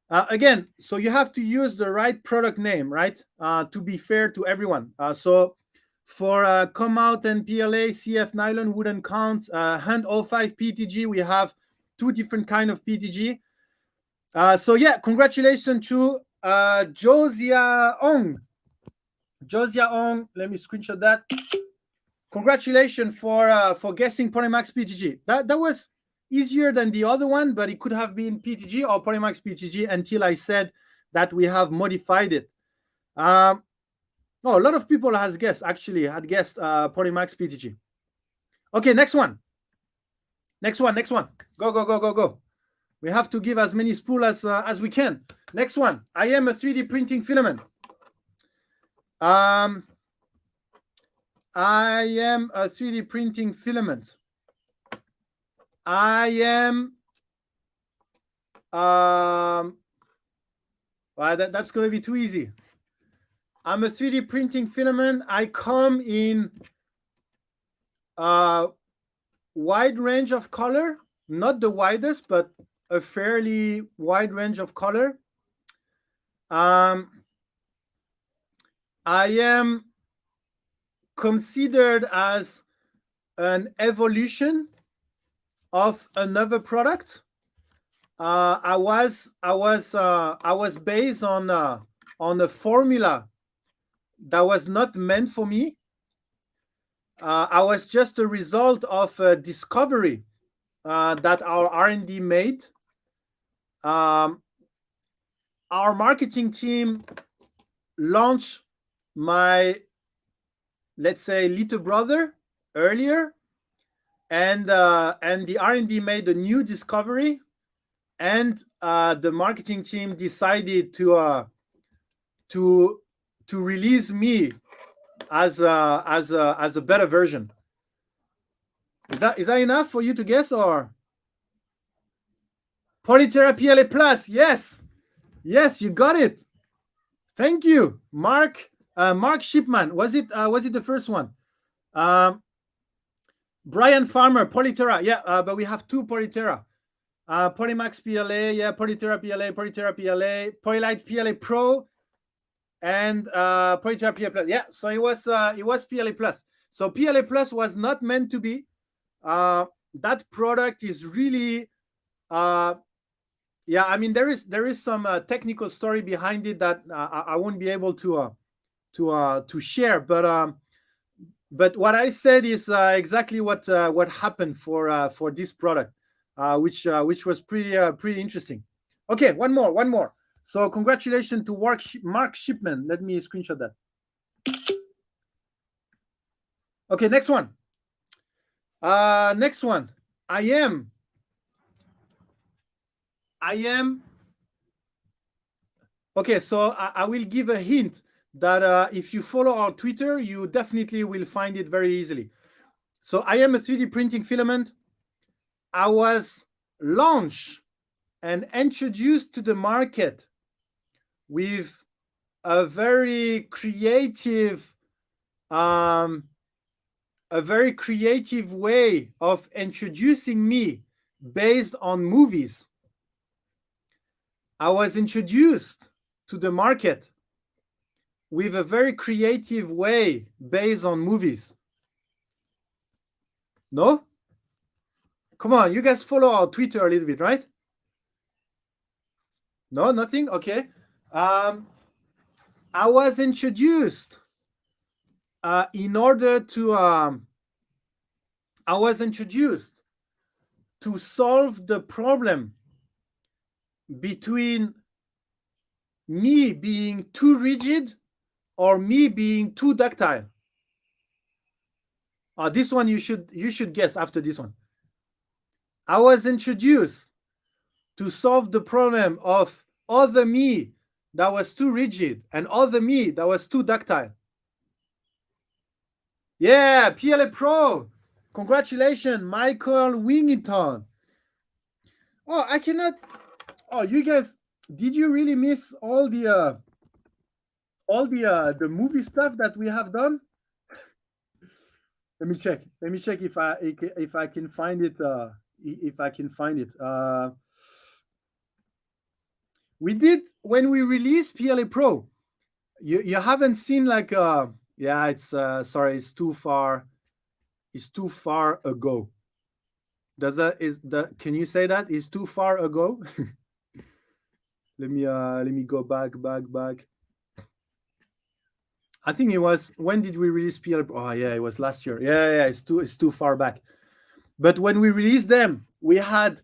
Again, so you have to use the right product name, right? To be fair to everyone. So for Come Out and PLA, CF Nylon wouldn't count. Hand 05 PTG, we have 2 different kind of PTG. So yeah, congratulations to Josia Ong. Let me screenshot that. Congratulations for guessing Polymax PTG. That was easier than the other one, but it could have been PTG or Polymax PTG until I said that we have modified it. A lot of people had guessed Polymax PTG. Okay, next one. Go. We have to give as many spools as we can. Next one. I am a 3D printing filament. I am a 3D printing filament. I am that's going to be too easy. I'm a 3D printing filament. I come in a wide range of color, not the widest, but a fairly wide range of color. I am considered as an evolution of another product. I was based on a formula that was not meant for me. I was just a result of a discovery that our R&D made. Our marketing team launched my, let's say, little brother earlier, and the R&D made a new discovery, and the marketing team decided to release me as a better version. Is that enough for you to guess, or Polytera PLA Plus? Yes, you got it. Thank you, Mark Shipman. Was it the first one? Brian Farmer, Polytera. Yeah, but we have two Polytera. Polymax PLA, yeah, Polytera PLA, Polylite PLA Pro, and Polytera PLA Plus. Yeah, so it was PLA Plus. So PLA Plus was not meant to be. That product is really, yeah. I mean, there is some technical story behind it that I won't be able to share. But what I said is exactly what happened for this product, which was pretty interesting. Okay, one more. So congratulations to Mark Shipman. Let me screenshot that. Okay, next one. I am. Okay, so I will give a hint that if you follow our Twitter, you definitely will find it very easily. So I am a 3D printing filament. I was launched and introduced to the market with a very creative way of introducing me based on movies. I was introduced to the market with a very creative way based on movies. No? Come on, you guys follow our Twitter a little bit, right? No, nothing? Okay. I was introduced to solve the problem between me being too rigid or me being too ductile. This one you should guess after this one. I was introduced to solve the problem of other me that was too rigid and other me that was too ductile. Yeah, PLA Pro. Congratulations, Michael Wingington. Oh, I cannot. Oh, you guys, did you really miss all the movie stuff that we have done? Let me check if I can find it. We did when we released PLA Pro. You haven't seen like yeah, it's sorry, it's too far ago. Can you say that is too far ago? Let me go back. I think it was, when did we release PLA Pro? Oh yeah, it was last year. Yeah, it's too far back. But when we released them, we had,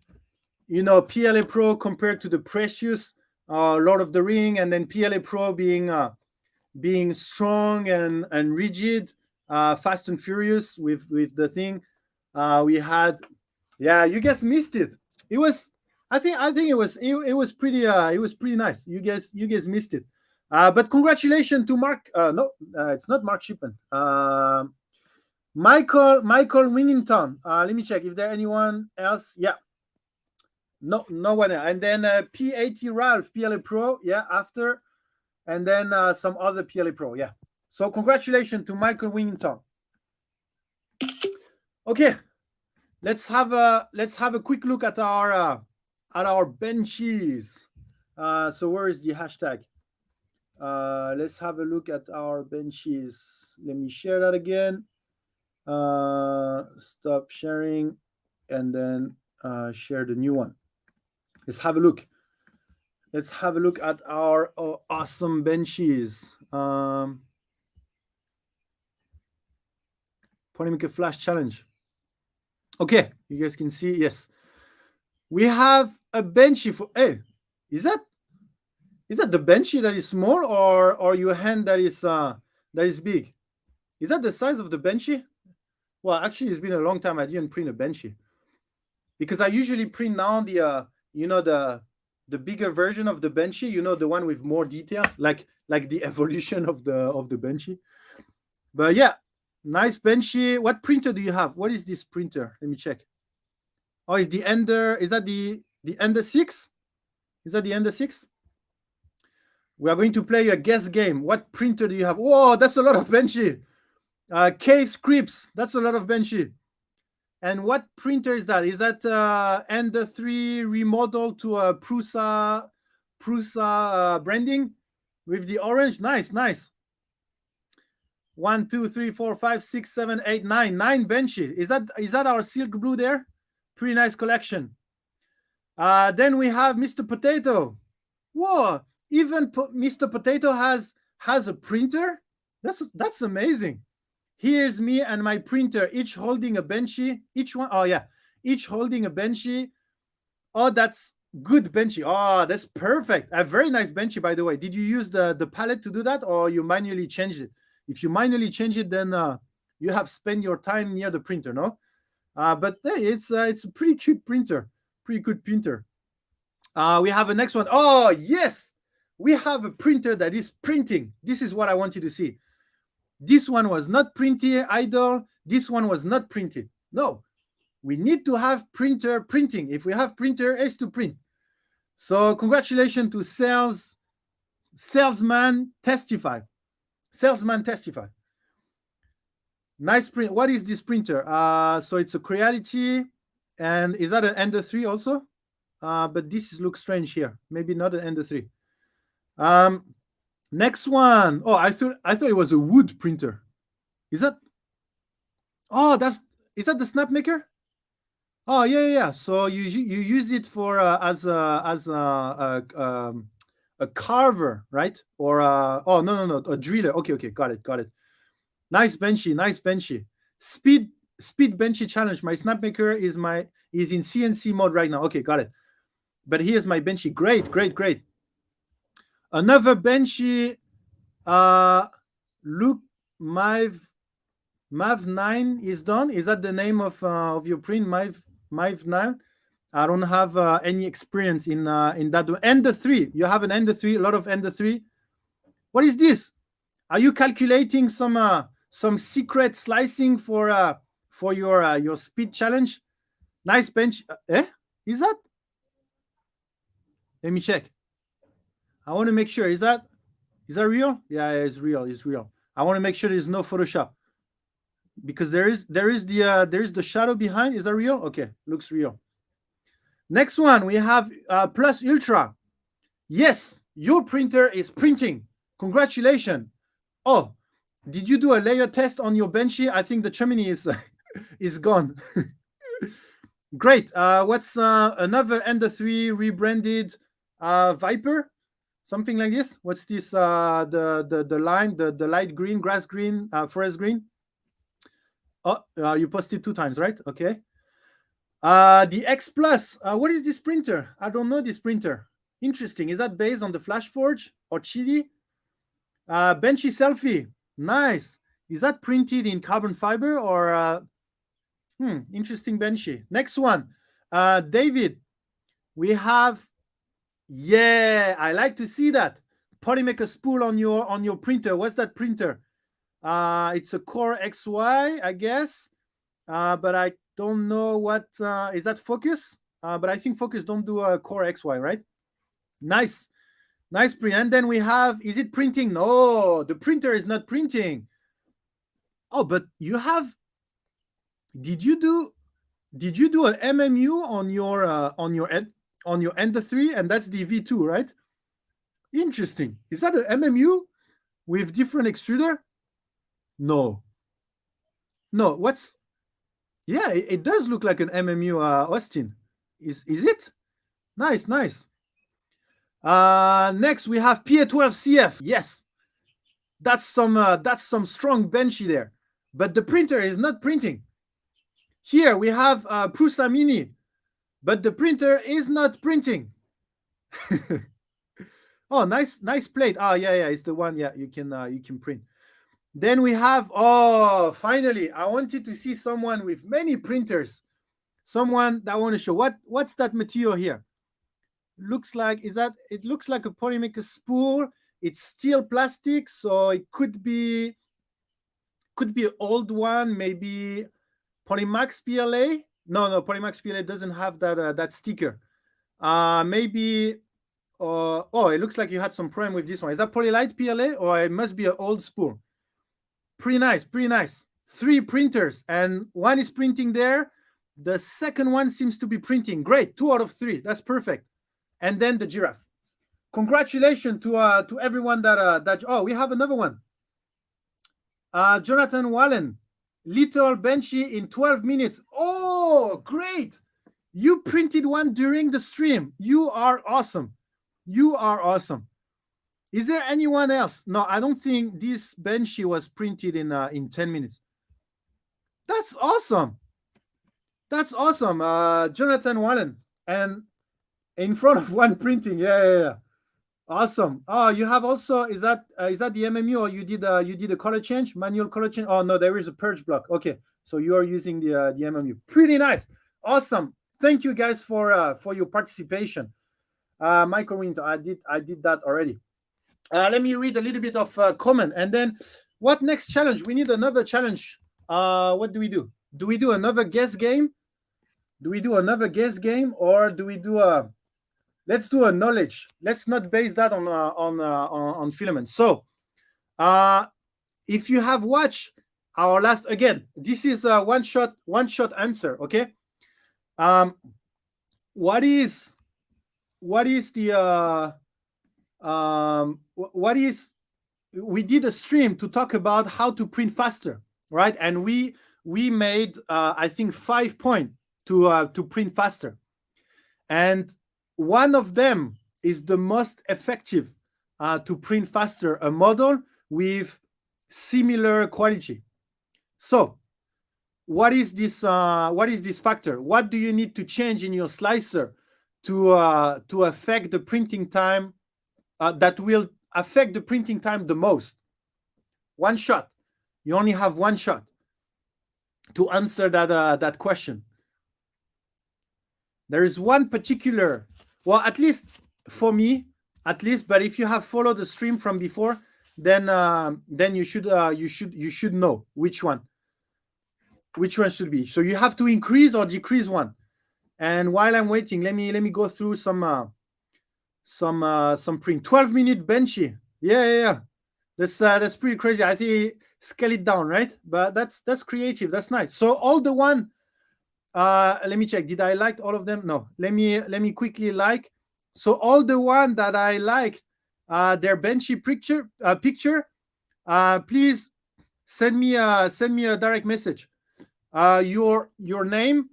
PLA Pro compared to the Precious, Lord of the Ring, and then PLA Pro being strong and rigid, fast and furious with the thing. We had, yeah, you guys missed it. It was, I think it was pretty nice. You guys missed it. But congratulations to Mark. No, it's not Mark Shipman. Michael Wingington. Let me check if there anyone else. Yeah. No one else. And then P80 Ralph, PLA Pro. Yeah, after. And then some other PLA Pro. Yeah. So congratulations to Michael Wingington. Okay. Let's have a quick look at our benches. So where is the hashtag? Let's have a look at our benches. Let me share that again. Stop sharing, and then share the new one. Let's have a look. Let's have a look at our awesome benches. Polymaker Flash Challenge. Okay, you guys can see. Yes, we have a Benchy for. Hey, is that the Benchy that is small, or your hand that is big? Is that the size of the Benchy? Well, actually, it's been a long time I didn't print a Benchy, because I usually print now the the bigger version of the Benchy, the one with more details, like the evolution of the Benchy. But yeah, nice Benchy. What printer do you have? What is this printer? Let me check. Oh, is the Ender? Is that the Ender 6? Is that the Ender 6? We are going to play a guess game. What printer do you have? Whoa, that's a lot of Benchy. K Scripts. That's a lot of Benchy. And what printer is that? Is that Ender 3 remodeled to a Prusa branding with the orange? Nice. 1, 2, 3, 4, 5, 6, 7, 8, 9. 9 Benchy. Is that our silk blue there? Pretty nice collection. Then we have Mr. Potato. Whoa! Even Mr. Potato has a printer. That's amazing. Here's me and my printer, each holding a Benchy. Each holding a Benchy. Oh, that's good Benchy. Oh, that's perfect. A very nice Benchy, by the way. Did you use the palette to do that, or you manually changed it? If you manually change it, then you have spent your time near the printer, no? But hey, it's a pretty cute printer. Pretty good printer. We have a next one. Oh, yes! We have a printer that is printing. This is what I want you to see. This one was not printed idle. This one was not printed. No, we need to have printer printing. If we have printer, it's to print. So congratulations to Salesman Testify. Salesman Testify. Nice print. What is this printer? So it's a Creality. And is that an Ender 3 also? But this looks strange here. Maybe not an Ender 3. Next one. Oh, I thought it was a wood printer. Is that? Oh, is that the Snapmaker? Oh yeah. So you use it for as a carver, right? Or oh no, a driller. Okay, got it. Nice Benchy. Speed Benchy challenge. My Snapmaker is in CNC mode right now. Okay, got it. But here's my Benchy. Great. Another Benchy. Look, Mav 9 is done. Is that the name of your print, Mav 9? I don't have any experience in that. Ender 3. You have an Ender 3. A lot of Ender 3. What is this? Are you calculating some secret slicing for your speed challenge? Nice bench. Is that? Let me check. I want to make sure. Is that real? Yeah, it's real. I want to make sure there's no Photoshop, because there is the shadow behind. Is that real? Okay, looks real. Next one, we have Plus Ultra. Yes, your printer is printing. Congratulations. Oh, did you do a layer test on your Benchy? I think the chimney is gone. Great. What's another Ender 3 rebranded Viper? something like this. What's this? The line, the light green, grass green, forest green. Oh, you posted 2 times, right? Okay. The X Plus. What is this printer? I don't know this printer. Interesting. Is that based on the FlashForge or Chili? Benchy selfie. Nice. Is that printed in carbon fiber or? Interesting, Benchy. Next one. David. We have. Yeah, I like to see that. Polymaker spool on your printer. What's that printer? It's a Core XY, I guess. But I don't know what is that Focus. But I think Focus don't do a Core XY, right? Nice print. And then we have, is it printing? No, the printer is not printing. Oh, but you have. Did you do an MMU on your Ender 3, and that's the V2, right? Interesting. Is that an MMU with different extruder? No. What's? Yeah, it does look like an MMU, Austin. Is it? Nice. Next we have PA12CF. Yes, that's some strong Benchy there, but the printer is not printing. Here we have Prusa Mini, but the printer is not printing. Oh, nice plate. Oh, yeah, it's the one. Yeah, you can print. Then we have, finally, I wanted to see someone with many printers. Someone that I want to show. What's that material here? Looks like, it looks like a Polymaker spool. It's steel plastic, so it could be an old one, maybe Polymax PLA. No, Polymax PLA doesn't have that sticker. Maybe it looks like you had some problem with this one. Is that Polylite PLA, or it must be an old spool? Pretty nice. 3 printers, and one is printing there. The second one seems to be printing. Great, 2 out of 3. That's perfect. And then the Giraffe. Congratulations to everyone that. Oh, we have another one. Jonathan Wallen, little Benchy in 12 minutes. Oh, great! You printed one during the stream. You are awesome. Is there anyone else? No, I don't think this Benchy was printed in 10 minutes. That's awesome. Jonathan Wallen, and in front of one printing. Yeah. Awesome. Oh, you have also, is that the MMU, or you did a color change, manual color change? Oh no, there is a purge block. Okay, so you are using the MMU. Pretty nice. Awesome. Thank you guys for your participation. Michael Winter, I did that already. Let me read a little bit of comment, and then what next challenge? We need another challenge. What do we do? Do we do another guess game? Or do we do a? Let's do a knowledge. Let's not base that on Filament. So, if you have watched our last, again, this is a one shot answer. Okay. What is the we did a stream to talk about how to print faster, right? And we made I think 5 points to print faster, and one of them is the most effective to print faster, a model with similar quality. So what is this factor? What do you need to change in your slicer to affect the printing time, that will affect the printing time the most? One shot. You only have one shot to answer that question. There is one particular, well, at least for me, but if you have followed the stream from before, then you should know which one should be. So you have to increase or decrease one. And while I'm waiting, let me go through some print. 12-minute Benchy. Yeah. That's pretty crazy. I think scale it down, right? But that's creative. That's nice. So all the one. Let me check. Did I like all of them? No. Let me quickly like. So all the one that I liked, their Benchy picture. Please send me a direct message. Your name,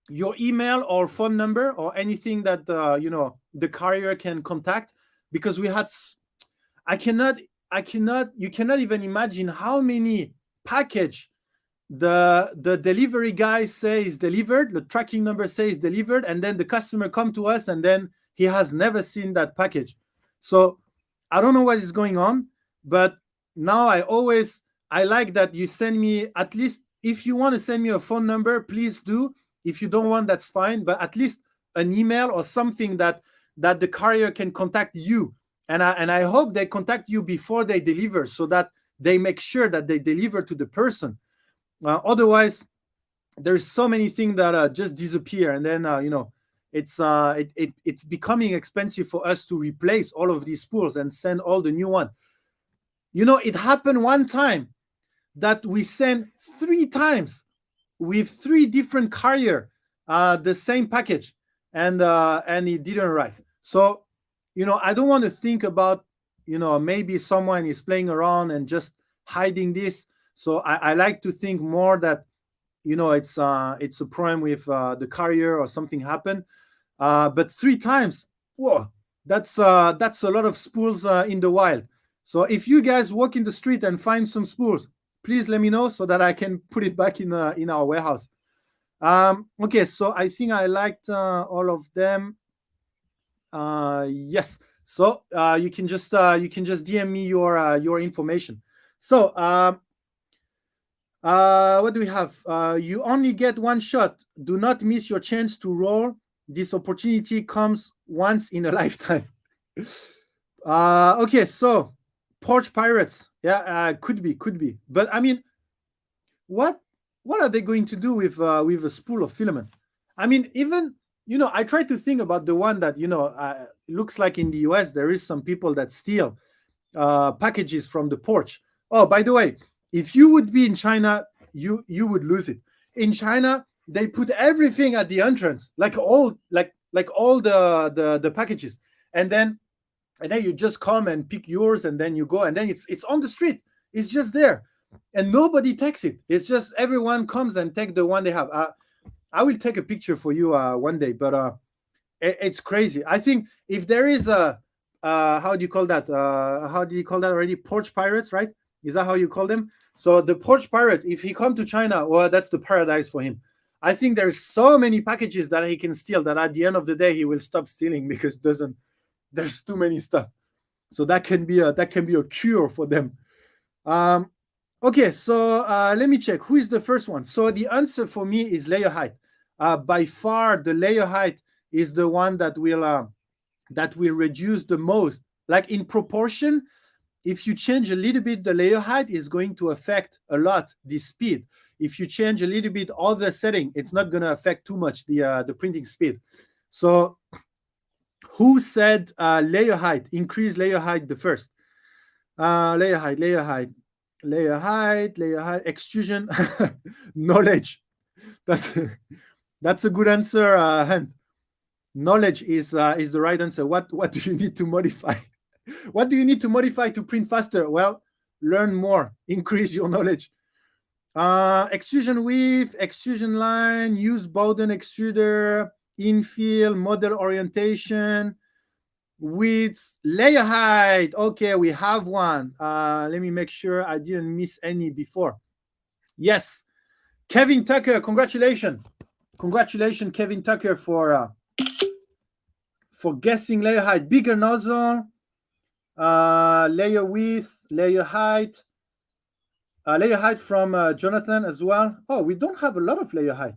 your email or phone number, or anything that the carrier can contact. because we had. I cannot. You cannot even imagine how many package the delivery guy says delivered, the tracking number says delivered, and then the customer come to us, and then he has never seen that package. So I don't know what is going on, but now I like that you send me, at least if you want to send me a phone number, please do. If you don't want, that's fine, but at least an email or something that the courier can contact you. And I hope they contact you before they deliver, so that they make sure that they deliver to the person. Otherwise, there's so many things that just disappear, and then it's becoming expensive for us to replace all of these spools and send all the new one. It happened one time that we sent 3 times with 3 different carrier the same package, and it didn't arrive. So I don't want to think about maybe someone is playing around and just hiding this. So I like to think more that it's a problem with the carrier or something happened. But 3 times, whoa, that's a lot of spools in the wild. So if you guys walk in the street and find some spools, please let me know so that I can put it back in our warehouse. Okay, so I think I liked all of them. Yes, so you can just DM me your information. So what do we have? You only get 1 shot. Do not miss your chance to roll. This opportunity comes once in a lifetime. Okay, so Porch Pirates. Yeah, could be. But I mean, what are they going to do with a spool of filament? I mean, even I try to think about the one that looks like in the US there is some people that steal packages from the porch. Oh, by the way, if you would be in China, you would lose it. In China, they put everything at the entrance, like all the packages, and then you just come and pick yours, and then you go, and then it's on the street. It's just there, and nobody takes it. It's just everyone comes and take the one they have. I will take a picture for you one day, but it's crazy. I think if there is a how do you call that? How do you call that already? Porch pirates, right? Is that how you call them? So the porch pirates, if he come to China, well, that's the paradise for him. I think there's so many packages that he can steal that at the end of the day he will stop stealing because there's too many stuff. So that can be a cure for them. Okay, so let me check. Who is the first one? So the answer for me is layer height. By far, the layer height is the one that will reduce the most. Like in proportion, if you change a little bit the layer height, is going to affect a lot the speed. If you change a little bit other setting, it's not going to affect too much the printing speed. So who said layer height? Increase layer height the first. Layer height, extrusion, knowledge. That's a good answer, Hand. Knowledge is the right answer. What do you need to modify? What do you need to modify to print faster? Well, learn more, increase your knowledge. Extrusion width, extrusion line, use Bowden extruder, infill, model orientation, width, layer height. Okay, we have one. Let me make sure I didn't miss any before. Yes, Kevin Tucker, congratulations, Kevin Tucker, for guessing layer height. Bigger nozzle, layer width, layer height from Jonathan as well. Oh, we don't have a lot of layer height.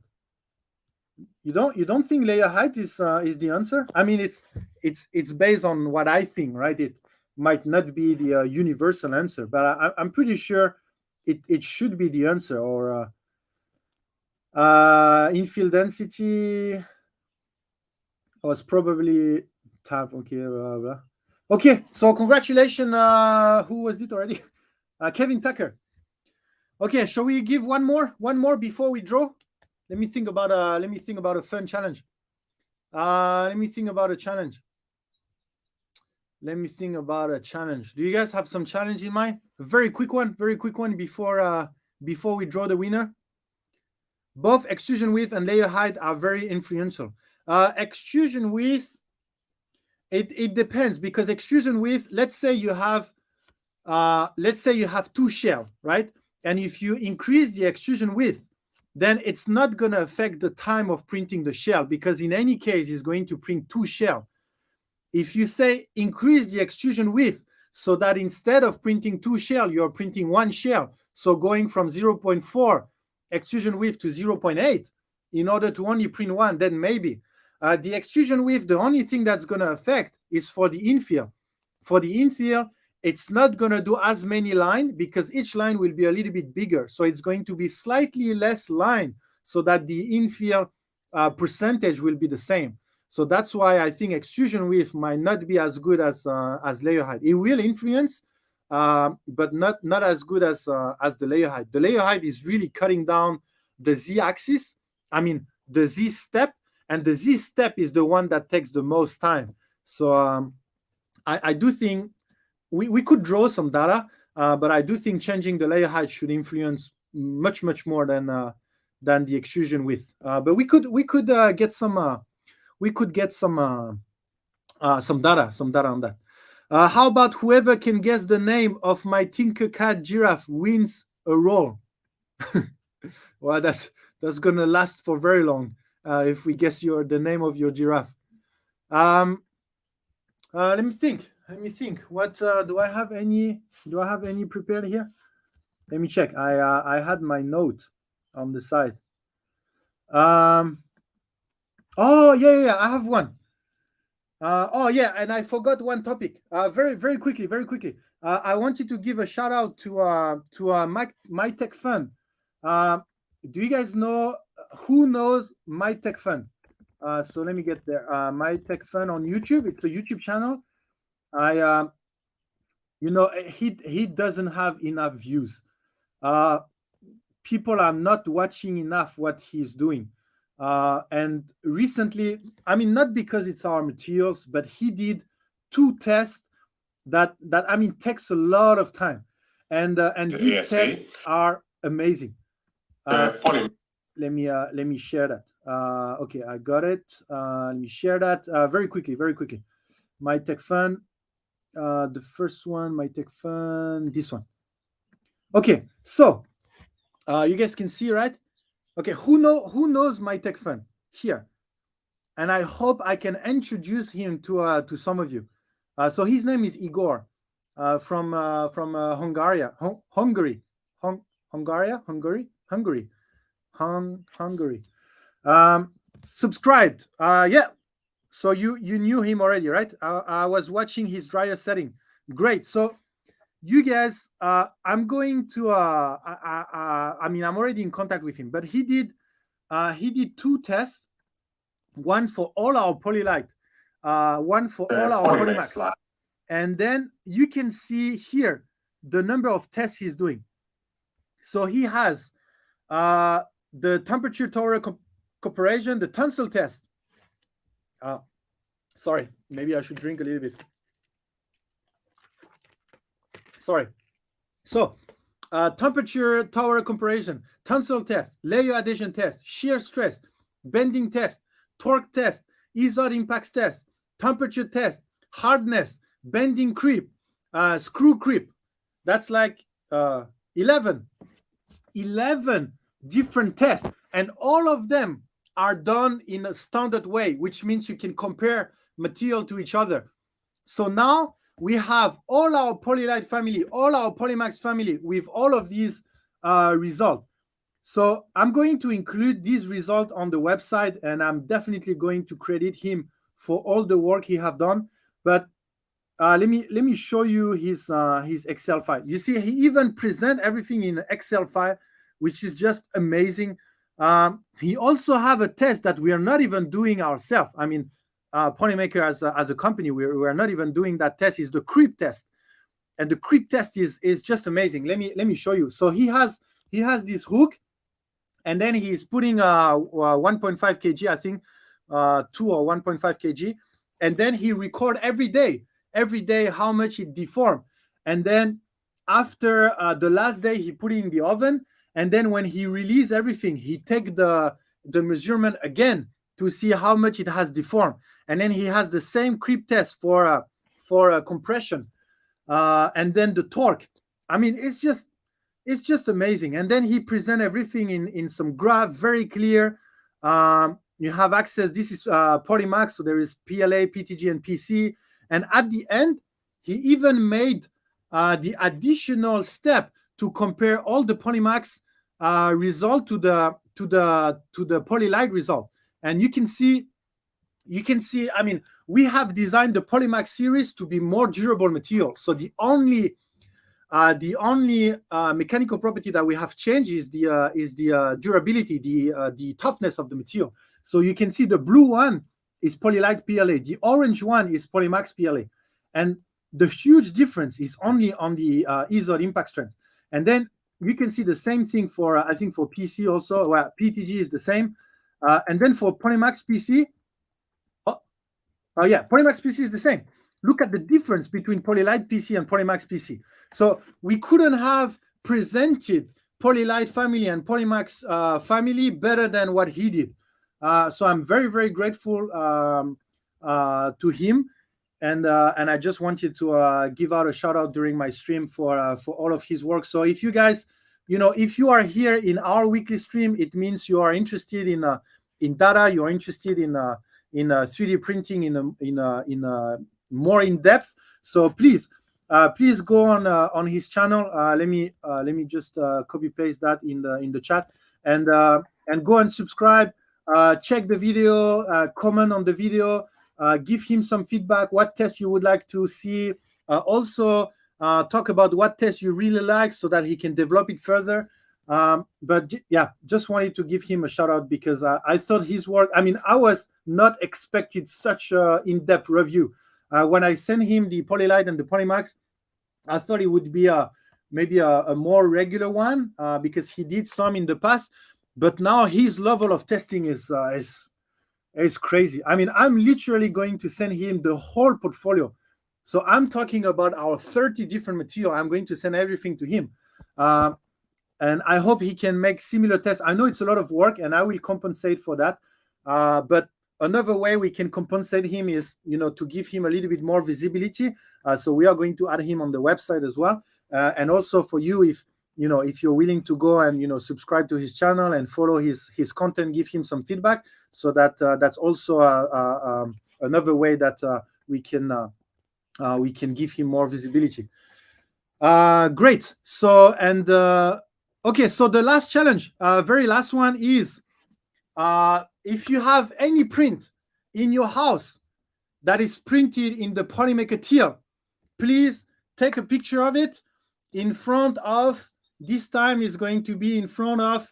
You don't think layer height is the answer? I mean, it's based on what I think, right? It might not be the universal answer, but I'm pretty sure it should be the answer. Or infill density was probably tab. Okay, blah, blah. Okay. So congratulations. Who was it already? Kevin Tucker. Okay, shall we give one more before we draw? Let me think about a fun challenge. Let me think about a challenge. Do you guys have some challenge in mind? A very quick one before we draw the winner. Both extrusion width and layer height are very influential. Extrusion width It depends, because extrusion width, let's say you have 2 shell, right? And if you increase the extrusion width, then it's not going to affect the time of printing the shell, because in any case it's going to print 2 shell. If you say increase the extrusion width so that instead of printing 2 shell, you're printing 1 shell, so going from 0.4 extrusion width to 0.8 in order to only print 1, then maybe. The extrusion width, the only thing that's going to affect is for the infill. For the infill, it's not going to do as many lines, because each line will be a little bit bigger. So it's going to be slightly less line, so that the infill percentage will be the same. So that's why I think extrusion width might not be as good as layer height. It will influence, but not as good as the layer height. The layer height is really cutting down the z-axis. I mean, the z-step, and the z-step is the one that takes the most time. So I do think we could draw some data, but I do think changing the layer height should influence much more than the extrusion width. But we could get some. We could get some data on that. How about whoever can guess the name of my Tinkercad giraffe wins a roll? Well, that's gonna last for very long if we guess the name of your giraffe. Let me think. What do I have any prepared here? Let me check. I had my note on the side. Oh, yeah, I have one. Oh, yeah, and I forgot one topic. Very quickly. I wanted to give a shout out to My Tech Fun. Do you guys know who knows My Tech Fun? So let me get there. My Tech Fun on YouTube. It's a YouTube channel. He doesn't have enough views. People are not watching enough what he's doing. And recently, I mean, not because it's our materials, but he did 2 tests that I mean takes a lot of time, and these tests are amazing. Let me share that. Okay, I got it. Let me share that very quickly. My Tech Fun, the first one, My Tech Fun, this one. Okay, so you guys can see, right? Okay, who knows My Tech Fun here? And I hope I can introduce him to some of you. So his name is Igor from Hungary. Subscribed. Yeah. So you knew him already, right? I was watching his dryer setting. Great. So you guys, I'm going to. I mean, I'm already in contact with him, but he did 2 tests, one for all our Polylite, one for all our Polymax, and then you can see here the number of tests he's doing. So he has the temperature tolerance comparison, the tensile test. Sorry, maybe I should drink a little bit. Sorry. So, temperature tower comparison, tensile test, layer adhesion test, shear stress, bending test, torque test, ease-out impacts test, temperature test, hardness, bending creep, screw creep. That's like 11 different tests, and all of them are done in a standard way, which means you can compare material to each other. So now we have all our Polylite family, all our Polymax family with all of these results. So I'm going to include these results on the website, and I'm definitely going to credit him for all the work he have done. But let me show you his Excel file. You see, he even present everything in an Excel file, which is just amazing. He also have a test that we are not even doing ourselves. I mean, Polymaker as a company, we're not even doing that test. Is the creep test, and the creep test is just amazing. Let me show you. So he has this hook, and then he's putting 1.5 kg, I think, 2 or 1.5 kg, and then he record every day how much it deformed, and then after the last day he put it in the oven, and then when he release everything, he take the measurement again to see how much it has deformed. And then he has the same creep test for compression, and then the torque. I mean, it's just amazing. And then he present everything in some graph, very clear. You have access. This is Polymax, so there is PLA, PTG, and PC. And at the end, he even made the additional step to compare all the Polymax result to the Polylite result. And you can see. I mean, we have designed the Polymax series to be more durable material. So the only mechanical property that we have changed is the durability, the toughness of the material. So you can see the blue one is Polylite PLA, the orange one is Polymax PLA, and the huge difference is only on the Izod impact strength. And then you can see the same thing for I think for PC also. Well, PTG is the same, and then for Polymax PC, Polymax PC is the same. Look at the difference between Polylite PC and Polymax PC. So we couldn't have presented Polylite family and Polymax family better than what he did. So I'm very, very grateful to him. And I just wanted to give out a shout out during my stream for all of his work. So if you guys, if you are here in our weekly stream, it means you are interested in data, you are interested in 3D printing in more in depth. So please go on his channel. Let me just copy paste that in the chat, and go and subscribe. Check the video, comment on the video, give him some feedback. What test you would like to see? Also talk about what test you really like so that he can develop it further. But yeah, just wanted to give him a shout out because I thought his work. I mean, I was not expected such a in-depth review. When I sent him the Polylite and the Polymax, I thought it would be maybe a more regular one because he did some in the past. But now his level of testing is crazy. I mean, I'm literally going to send him the whole portfolio. So I'm talking about our 30 different material. I'm going to send everything to him. And I hope he can make similar tests. I know it's a lot of work, and I will compensate for that. But another way we can compensate him is, to give him a little bit more visibility. So we are going to add him on the website as well. And also for you, if you're willing to go and, subscribe to his channel and follow his content, give him some feedback. So that's also another way that we can give him more visibility. Great. So, and okay, so the last challenge, very last one is, if you have any print in your house that is printed in the Polymaker tier, please take a picture of it in front of, this time is going to be in front of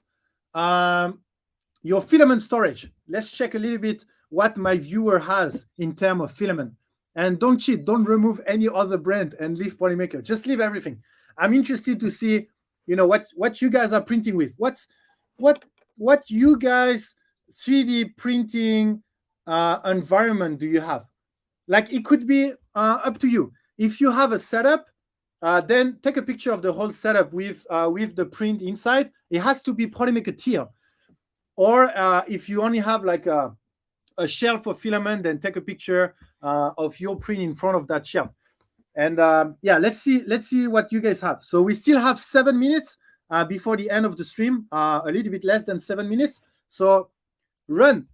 your filament storage. Let's check a little bit what my viewer has in terms of filament. And don't cheat, don't remove any other brand and leave Polymaker. Just leave everything. I'm interested to see, what you guys are printing with. What you guys 3D printing environment do you have? Like, it could be up to you. If you have a setup, then take a picture of the whole setup with the print inside. It has to be Polymaker tier. Or if you only have like a shelf of filament, then take a picture of your print in front of that shelf. And let's see what you guys have. So we still have 7 minutes before the end of the stream, a little bit less than 7 minutes. So run,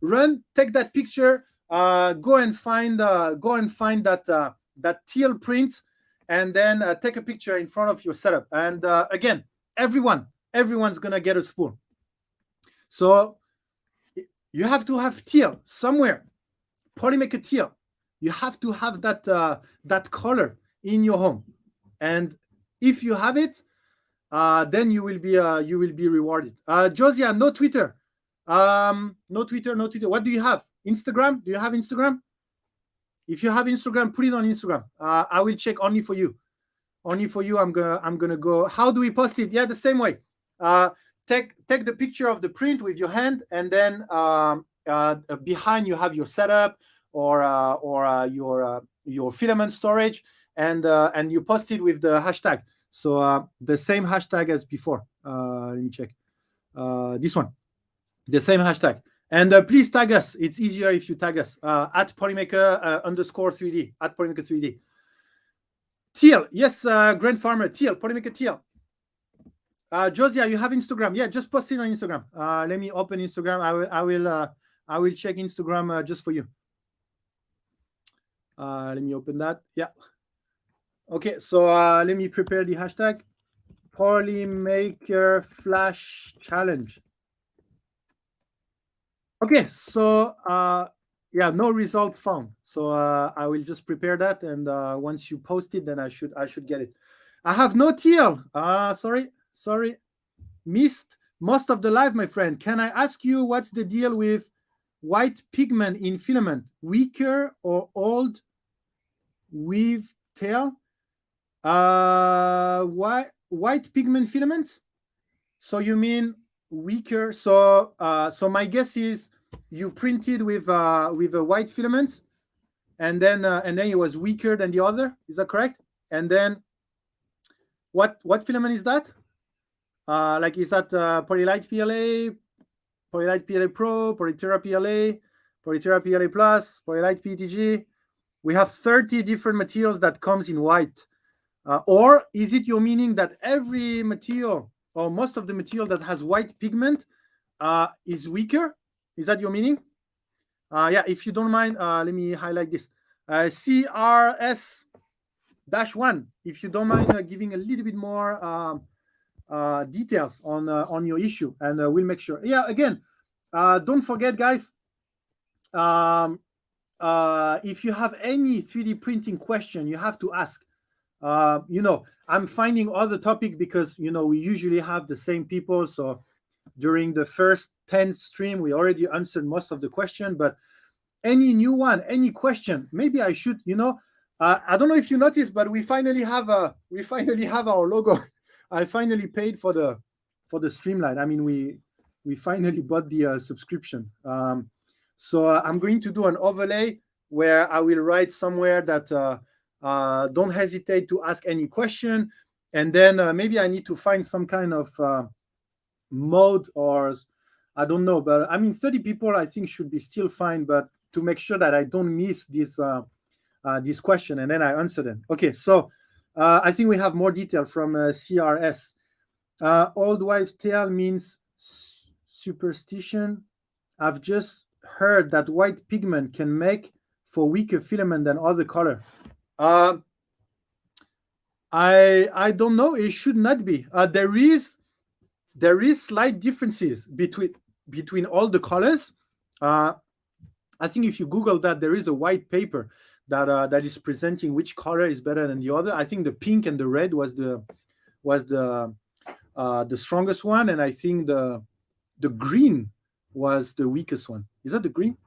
take that picture, go and find that teal print, and then take a picture in front of your setup. And again, everyone's gonna get a spoon. So you have to have teal somewhere, Polymaker teal. You have to have that color in your home, and if you have it, then you will be rewarded. Josiah, no Twitter. No Twitter. What do you have? Instagram? Do you have Instagram? If you have Instagram, put it on Instagram. I will check only for you. I'm gonna go. How do we post it? Yeah, the same way. Take the picture of the print with your hand, and then behind you have your setup or your filament storage, and you post it with the hashtag. So the same hashtag as before. Let me check. This one, the same hashtag. And please tag us. It's easier if you tag us at Polymaker _3D, at Polymaker 3D. Teal, yes, Grand Farmer, Teal, Polymaker Teal. Josia, you have Instagram? Yeah, just post it on Instagram. Let me open Instagram. I will check Instagram just for you. Let me open that. Yeah. Okay, so let me prepare the hashtag Polymaker Flash Challenge. Okay, so yeah, no result found. So I will just prepare that, and once you post it, then I should get it. I have no teal. Sorry, missed most of the live, my friend. Can I ask you what's the deal with white pigment in filament? Weaker or old with tail? White pigment filament? So you mean weaker? So my guess is you printed with a white filament, and then it was weaker than the other. Is that correct? And then what filament is that? Like, is that Polylite PLA, Polylite PLA Pro, Polytera PLA, Polytera PLA Plus, Polylite PETG? We have 30 different materials that comes in white. Or is it your meaning that every material or most of the material that has white pigment is weaker? Is that your meaning? Yeah, if you don't mind, let me highlight this. CRS-1, if you don't mind giving a little bit more details on your issue, and we'll make sure. Yeah, again, don't forget, guys, if you have any 3D printing question, you have to ask. I'm finding other topic because we usually have the same people. So during the first 10 stream, we already answered most of the question. But any new one, any question, maybe I should. I don't know if you noticed, but we finally have our logo. I finally paid for the Streamline. I mean, we finally bought the subscription. So I'm going to do an overlay where I will write somewhere that don't hesitate to ask any question. And then maybe I need to find some kind of mode, or I don't know. But I mean, 30 people I think should be still fine. But to make sure that I don't miss this question, and then I answer them. Okay, so I think we have more detail from CRS. Old wives' tale means superstition. I've just heard that white pigment can make for weaker filament than other color. I don't know. It should not be. There is slight differences between all the colors. I think if you Google that, there is a white paper that is presenting which color is better than the other. I think the pink and the red was the strongest one, and I think the green was the weakest one. Is that the green?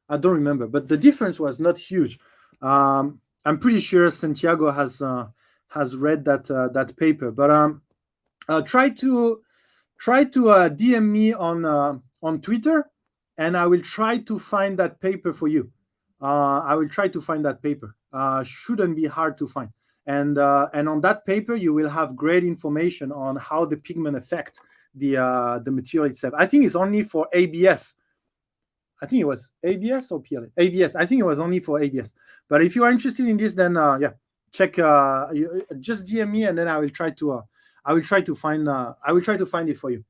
I don't remember, but the difference was not huge. I'm pretty sure Santiago has read that paper, but try to DM me on Twitter, and I will try to find that paper for you. I will try to find that paper. Shouldn't be hard to find. And on that paper, you will have great information on how the pigment affect the material itself. I think it's only for ABS. I think it was ABS or PLA. ABS. I think it was only for ABS. But if you are interested in this, then yeah, check. Just DM me, and then I will try to find it for you.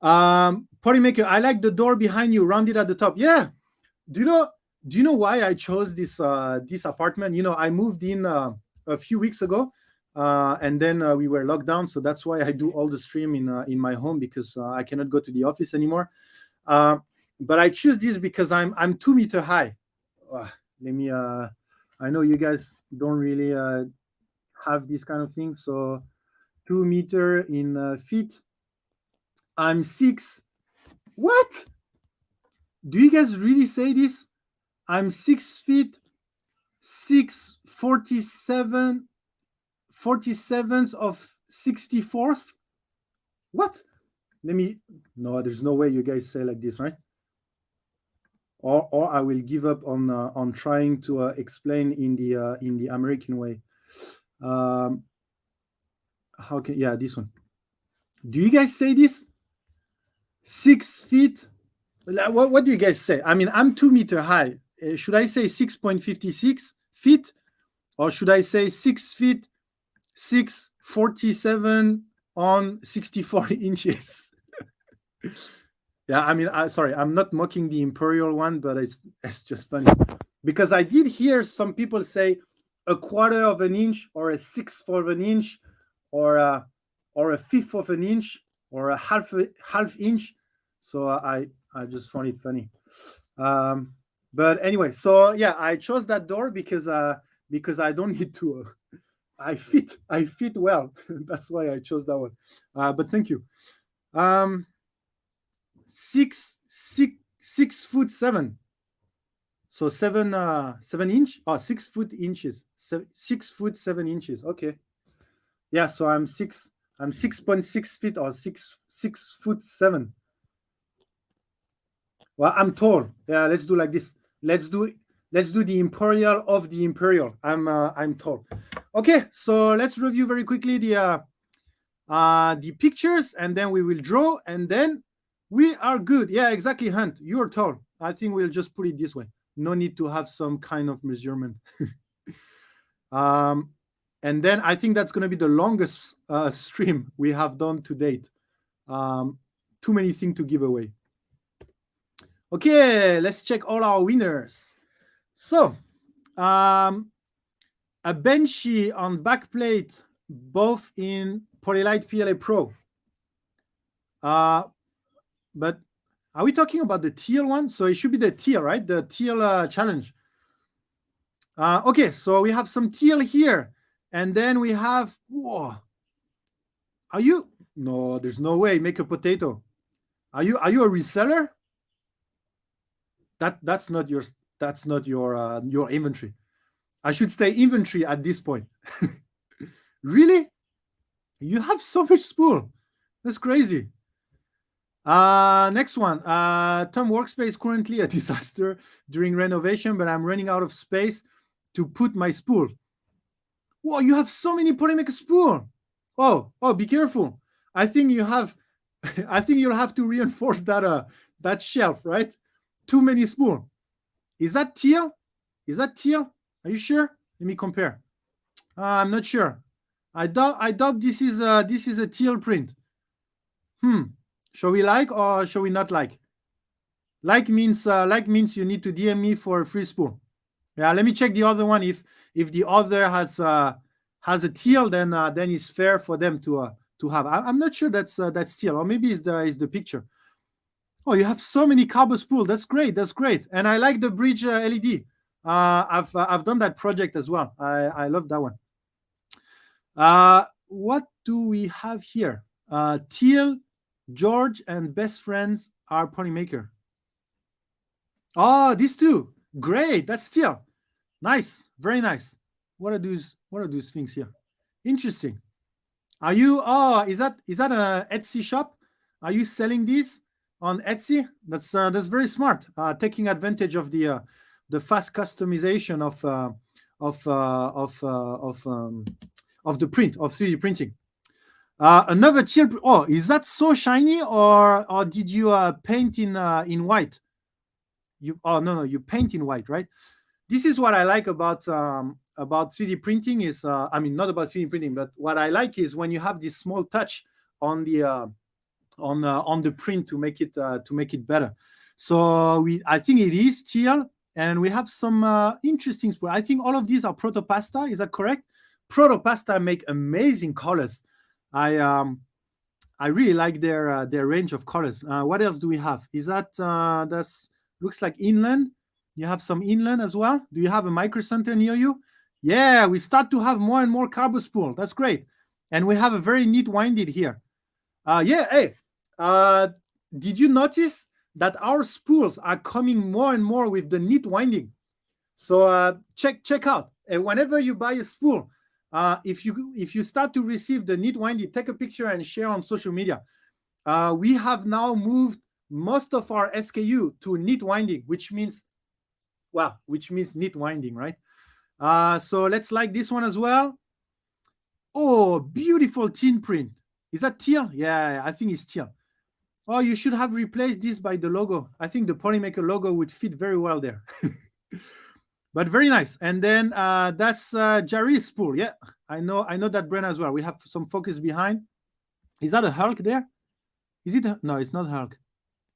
Polymaker, I like the door behind you, rounded at the top. Yeah. Do you know why I chose this apartment? I moved in a few weeks ago, and then we were locked down. So that's why I do all the stream in my home, because I cannot go to the office anymore. But I choose this because I'm 2 meters high. Let me. I know you guys don't really have this kind of thing. So 2 meters in feet. I'm 6. What? Do you guys really say this? I'm 6 feet, 6'47", 47th of 64th. What? No, there's no way you guys say like this, right? Or I will give up on trying to explain in the American way. How can, yeah, this one. Do you guys say this? 6 feet, What do you guys say? I mean, I'm 2 meter high. Should I say 6.56 feet, or should I say 6 feet 647 on 64 inches? Yeah, I mean, sorry, I'm not mocking the imperial one, but it's just funny because I did hear some people say a quarter of an inch or a sixth of an inch or a fifth of an inch or a half inch. So I just found it funny. But anyway, so yeah, I chose that door because I don't need to. I fit well. That's why I chose that one. But thank you. 6 foot 7. So 7 inch. Oh, 6 foot inches. 6 foot 7 inches. Okay. Yeah. So I'm 6.6 feet or 6 foot 7. Well, I'm tall. Yeah. Let's do like this. Let's do the imperial of the imperial. I'm tall. Okay. So let's review very quickly the pictures, and then we will draw, and then we are good. Yeah, exactly, Hunt. You're tall. I think we'll just put it this way. No need to have some kind of measurement. And then I think that's going to be the longest stream we have done to date. Too many things to give away. Okay, let's check all our winners. So, a Benchy on backplate, both in Polylite PLA Pro. But are we talking about the teal one? So it should be the teal, right? The teal challenge. Okay, so we have some teal here. And then we have, whoa. Are you? No, there's no way. Make a potato. Are you a reseller? That's not your inventory. I should say inventory at this point. Really? You have so much spool. That's crazy. Next one. Tom Workspace currently a disaster during renovation, but I'm running out of space to put my spool. Whoa, you have so many Polymaker spool. Oh, be careful. I think you have I think you'll have to reinforce that shelf, right? Too many spool. Is that teal? Are you sure? Let me compare. I'm not sure. I doubt this is a teal print. Shall we like or shall we not like? Like means you need to DM me for a free spool. Yeah, let me check the other one. If the other has a teal, then it's fair for them to have. I'm not sure that's teal, or maybe it's the picture. Oh, you have so many carbo spool. That's great. And I like the bridge LED. I've done that project as well. I love that one. What do we have here? Teal, George, and best friends are Polymaker. Oh, these two. Great. That's teal. Nice. Very nice. What are those things here? Interesting. Are you? Oh, is that a Etsy shop? Are you selling these on Etsy? That's very smart. Taking advantage of the fast customization of the print of 3D printing. Another teal. Oh, is that so shiny, or did you paint in white? No, you paint in white, right? This is what I like about 3D printing is, I mean, not about 3D printing, but what I like is when you have this small touch on the print to make it better. So I think it is teal, and we have some interesting spool. I think all of these are Protopasta. Is that correct? Protopasta make amazing colors. I really like their range of colors. What else do we have? Is that that's looks like inland? You have some inland as well. Do you have a micro center near you? Yeah, we start to have more and more carbo spool. That's great, and we have a very neat winded here. Yeah, hey, did you notice that our spools are coming more and more with the neat winding? So check out. Whenever you buy a spool, if you start to receive the neat winding, take a picture and share on social media. We have now moved most of our SKU to neat winding, which means neat winding, right? So let's like this one as well. Oh, beautiful tin print. Is that teal? Yeah, I think it's teal. Oh, you should have replaced this by the logo. I think the Polymaker logo would fit very well there. But very nice. And then that's Jarry's spool. Yeah, I know that brand as well. We have some focus behind. Is that a Hulk there? Is it? No, it's not Hulk.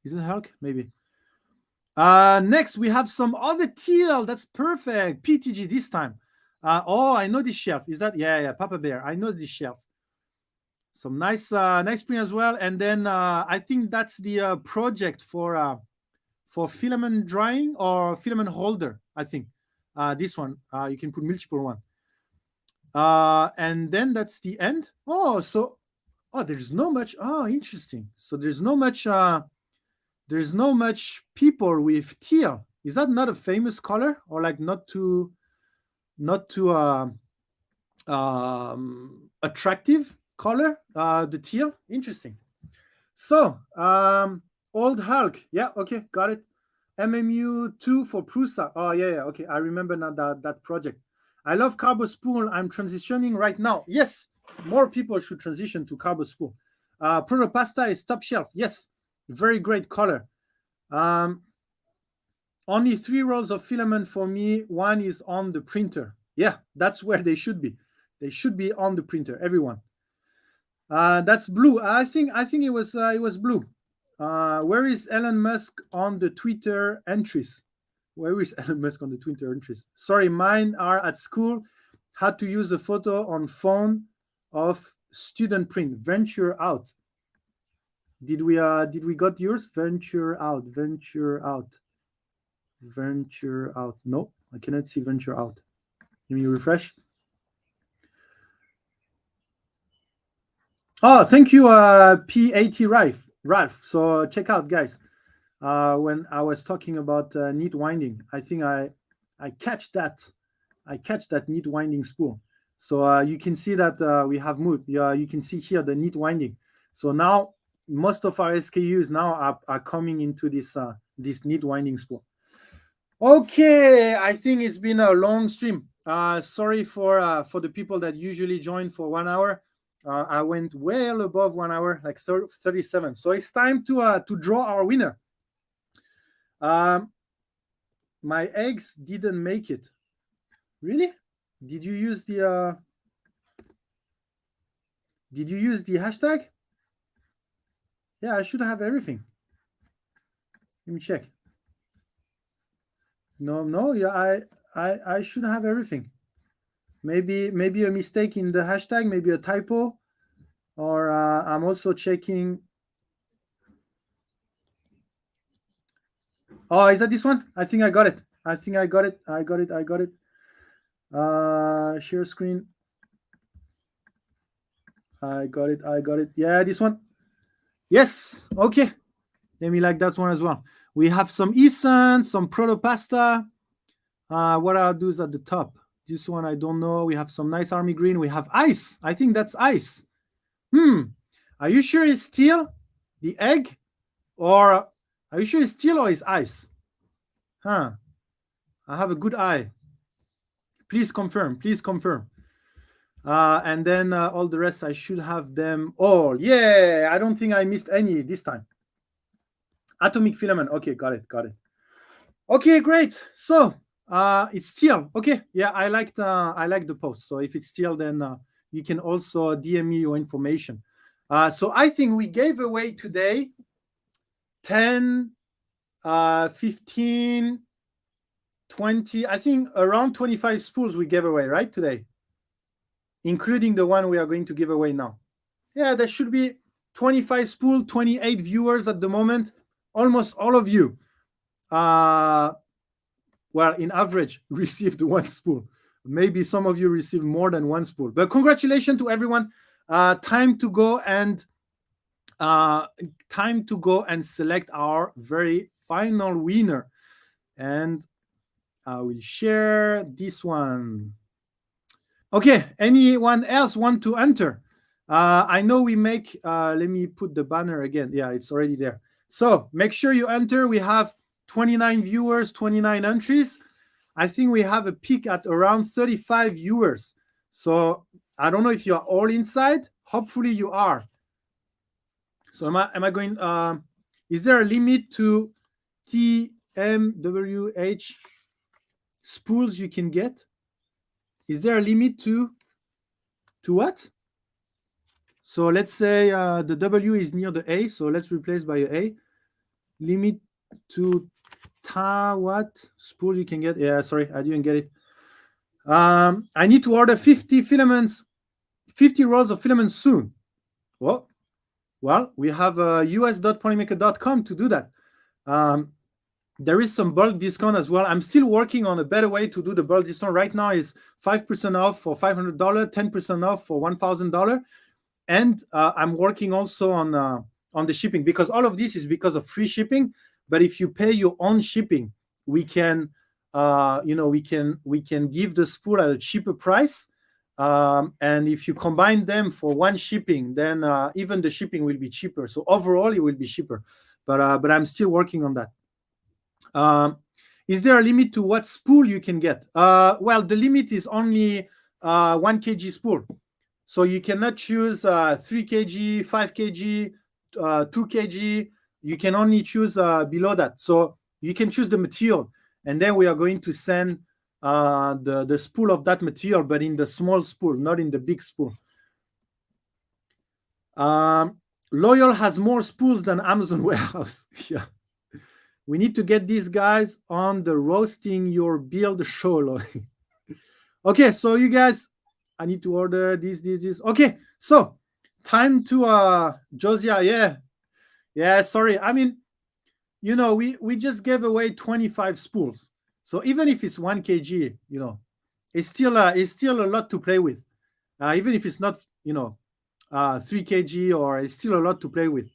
Is it Hulk? Maybe. Next, we have some other teal. That's perfect. PTG this time. Oh, I know this shelf. Is that? Yeah, Papa Bear. I know this shelf. Some nice print as well. And then I think that's the project for filament drying or filament holder. I think this one you can put multiple one. And then that's the end. Oh, so there's no much. Oh, interesting. So there's no much. There's no much people with teal. Is that not a famous color, or like not too attractive color? The teal. Interesting. So old Hulk. Yeah. Okay. Got it. MMU2 for Prusa. Oh yeah. Okay. I remember now that project. I love Carbo Spool. I'm transitioning right now. Yes. More people should transition to Carbo Spool. Proto Pasta is top shelf. Yes. Very great color. Only 3 rolls of filament for me. One is on the printer. Yeah, that's where they should be. They should be on the printer. Everyone. That's blue. I think it was blue. Where is Elon Musk on the Twitter entries? Where is Elon Musk on the Twitter entries? Sorry, mine are at school. Had to use a photo on phone of student print. Venture out. Did we got yours? Venture out. No, I cannot see venture out. Let me refresh. Oh, thank you, P80 Ralph. So check out, guys. When I was talking about neat winding, I think I catch that neat winding spool. So you can see that we have moved. You can see here the neat winding. So now most of our SKUs now are coming into this neat winding spool. Okay, I think it's been a long stream. Sorry for the people that usually join for 1 hour. I went well above 1 hour, like 37. So it's time to draw our winner. My eggs didn't make it. Really? Did you use the hashtag? Yeah, I should have everything. Let me check. No, yeah, I should have everything. Maybe a mistake in the hashtag, maybe a typo, or I'm also checking. Oh, is that this one? I think I got it. Share screen. I got it. Yeah, this one. Yes. Okay. Let me like that one as well. We have some Eason, some Proto Pasta. What I'll do is at the top. This one I don't know. We have some nice army green. We have ice. I think that's ice. Are you sure it's steel? The egg? Or are you sure it's steel or it's ice? I have a good eye. Please confirm. And then all the rest, I should have them all. Yeah, I don't think I missed any this time. Atomic filament. Okay, got it. Okay, great. So it's steel. Okay, yeah, I like the post. So if it's steel, then you can also DM me your information. So I think we gave away today 10, 15, 20, I think around 25 spools we gave away, right, today, including the one we are going to give away now. Yeah, there should be 25 spool, 28 viewers at the moment. Almost all of you, well, in average, received 1 spool. Maybe some of you received more than 1 spool. But congratulations to everyone. Time to go and select our very final winner. And I will share this one. Okay, anyone else want to enter? I know we make, let me put the banner again. Yeah, it's already there. So make sure you enter. We have 29 viewers, 29 entries. I think we have a peak at around 35 viewers. So I don't know if you are all inside. Hopefully you are. So am I going? Is there a limit to TMWH spools you can get? Is there a limit to what? So let's say the W is near the A, so let's replace by a. Limit to what spool you can get? Yeah, sorry, I didn't get it. I need to order 50 filaments, 50 rolls of filaments soon. Well, we have us.polymaker.com to do that. There is some bulk discount as well. I'm still working on a better way to do the bulk discount. Right now is 5% off for $500, 10% off for $1,000. And I'm working also on the shipping, because all of this is because of free shipping. But if you pay your own shipping, we can we can give the spool at a cheaper price. And if you combine them for one shipping, then even the shipping will be cheaper. So overall, it will be cheaper. But I'm still working on that. Is there a limit to what spool you can get? Well, the limit is only 1 kg spool. So you cannot choose 3 kg, 5 kg, 2 kg. You can only choose below that. So you can choose the material. And then we are going to send the spool of that material, but in the small spool, not in the big spool. Loyal has more spools than Amazon Warehouse. Yeah. We need to get these guys on the roasting your build show. Okay, so you guys, I need to order this. Okay, so time to Josiah. Yeah, sorry. I mean, we just gave away 25 spools. So even if it's 1 kg, it's still a lot to play with. Even if it's not, 3 kg, or it's still a lot to play with.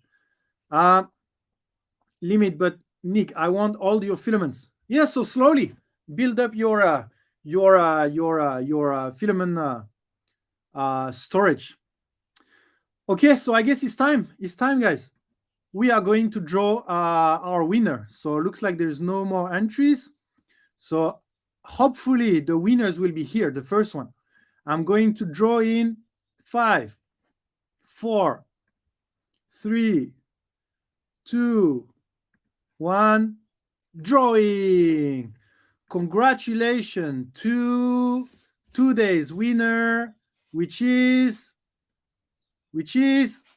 Limit, but Nick, I want all your filaments. Yeah, so slowly build up your filament storage. Okay, so I guess it's time. It's time, guys. We are going to draw our winner. So it looks like there's no more entries. So hopefully the winners will be here, the first one. I'm going to draw in 5, 4, 3, 2, 1. Drawing. Congratulations to today's winner, which is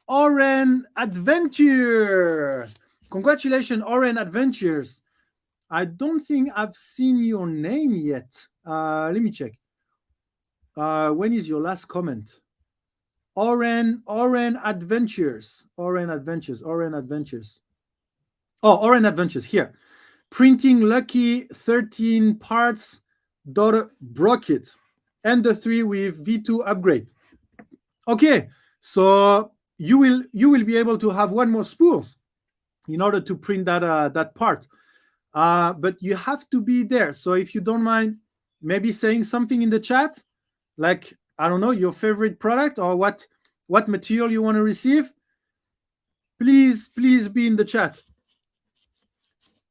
Oren Adventures. Congratulations, Oren Adventures. I don't think I've seen your name yet. Let me check. When is your last comment? Oren Adventures. Oren Adventures. Oh, Oren Adventures here. Printing Lucky 13 parts daughter brocket and the 3 with V2 upgrade. Okay, so you will be able to have 1 more spools in order to print that part. But you have to be there. So if you don't mind, maybe saying something in the chat, like, I don't know, your favorite product or what material you want to receive. Please be in the chat.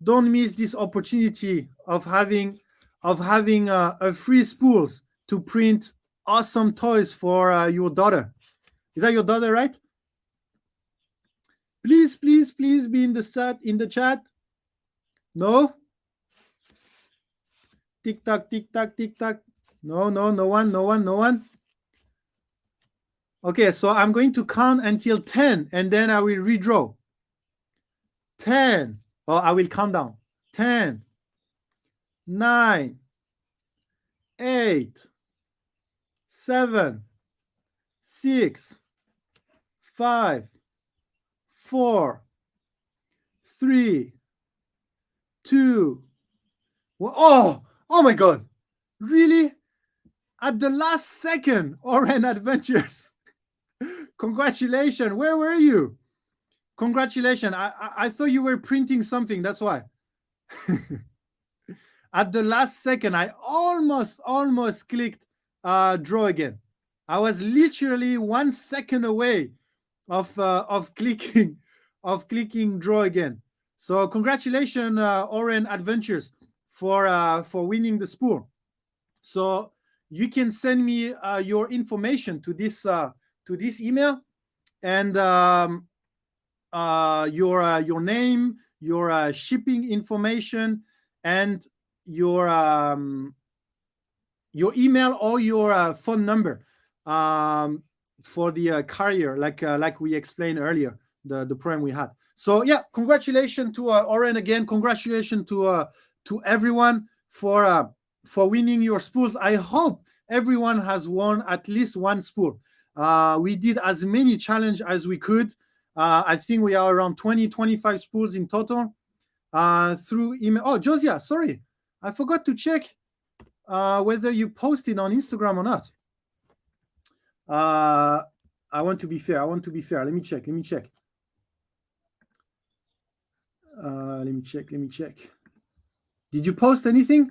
Don't miss this opportunity of having a free spools to print awesome toys for your daughter. Is that your daughter, right? Please be in the chat. No? Tick tock. No one. Okay, so I'm going to count until 10 and then I will redraw. 10. Oh, I will count down. 10, 9, 8, 7, 6, 5, 4, 3, 2, 1. Oh my God. Really? At the last second, Oren Adventures. Congratulations. Where were you? Congratulations. I thought you were printing something. That's why. At the last second, I almost clicked draw again. I was literally 1 second away of clicking draw again. So congratulations, Oren Adventures, for winning the spool. So you can send me your information to this email, and your name, your shipping information, and your email or your phone number for the carrier, like we explained earlier, the program we had. So yeah, congratulations to Oren again. Congratulations to everyone for winning your spools. I hope everyone has won at least one spool. We did as many challenges as we could. I think we are around 20-25 spools in total through email. Oh, Josiah, sorry, I forgot to check whether you posted on Instagram or not. I want to be fair. Let me check. Let me check. Did you post anything?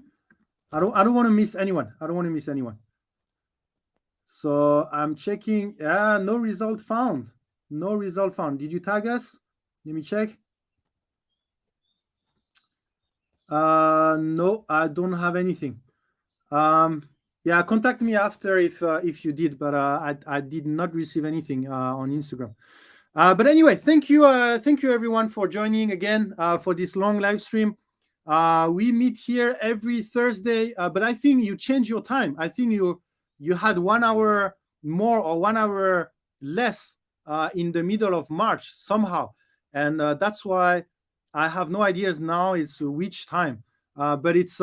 I don't want to miss anyone. So I'm checking. Yeah, no result found. Did you tag us? Let me check. No, I don't have anything. Yeah, contact me after if you did, but I did not receive anything on Instagram. But anyway, thank you everyone for joining again for this long live stream. We meet here every Thursday, but I think you change your time. I think you had 1 hour more or 1 hour less in the middle of March somehow, and that's why I have no ideas now. It's which time, but it's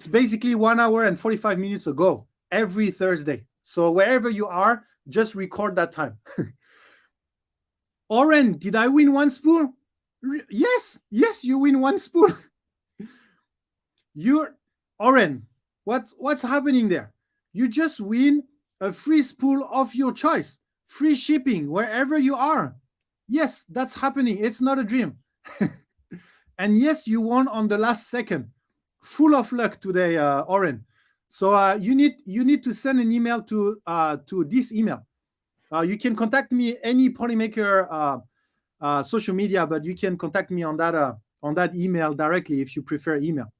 basically 1 hour and 45 minutes ago every Thursday. So wherever you are, just record that time. Oren, did I win one spool? Yes, you win one spool. Oren, what's happening there? You just win a free spool of your choice, free shipping wherever you are. Yes, that's happening. It's not a dream. And yes, you won on the last second. Full of luck today, Oren. So you need to send an email to this email. You can contact me any Polymaker social media, but you can contact me on that email directly if you prefer email.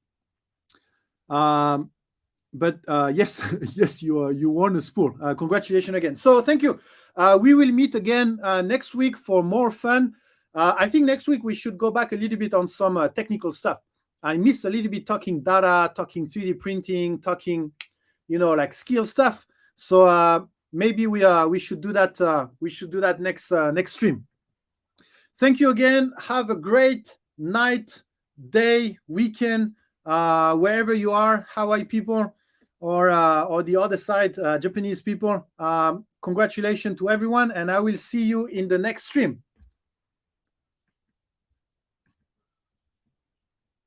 But yes, you won a spool. Congratulations again. So thank you. We will meet again next week for more fun. I think next week we should go back a little bit on some technical stuff. I miss a little bit talking data, talking 3D printing, talking, like skill stuff. So maybe we should do that. We should do that next stream. Thank you again. Have a great night, day, weekend, wherever you are, Hawaii people, or the other side, Japanese people. Congratulations to everyone, and I will see you in the next stream.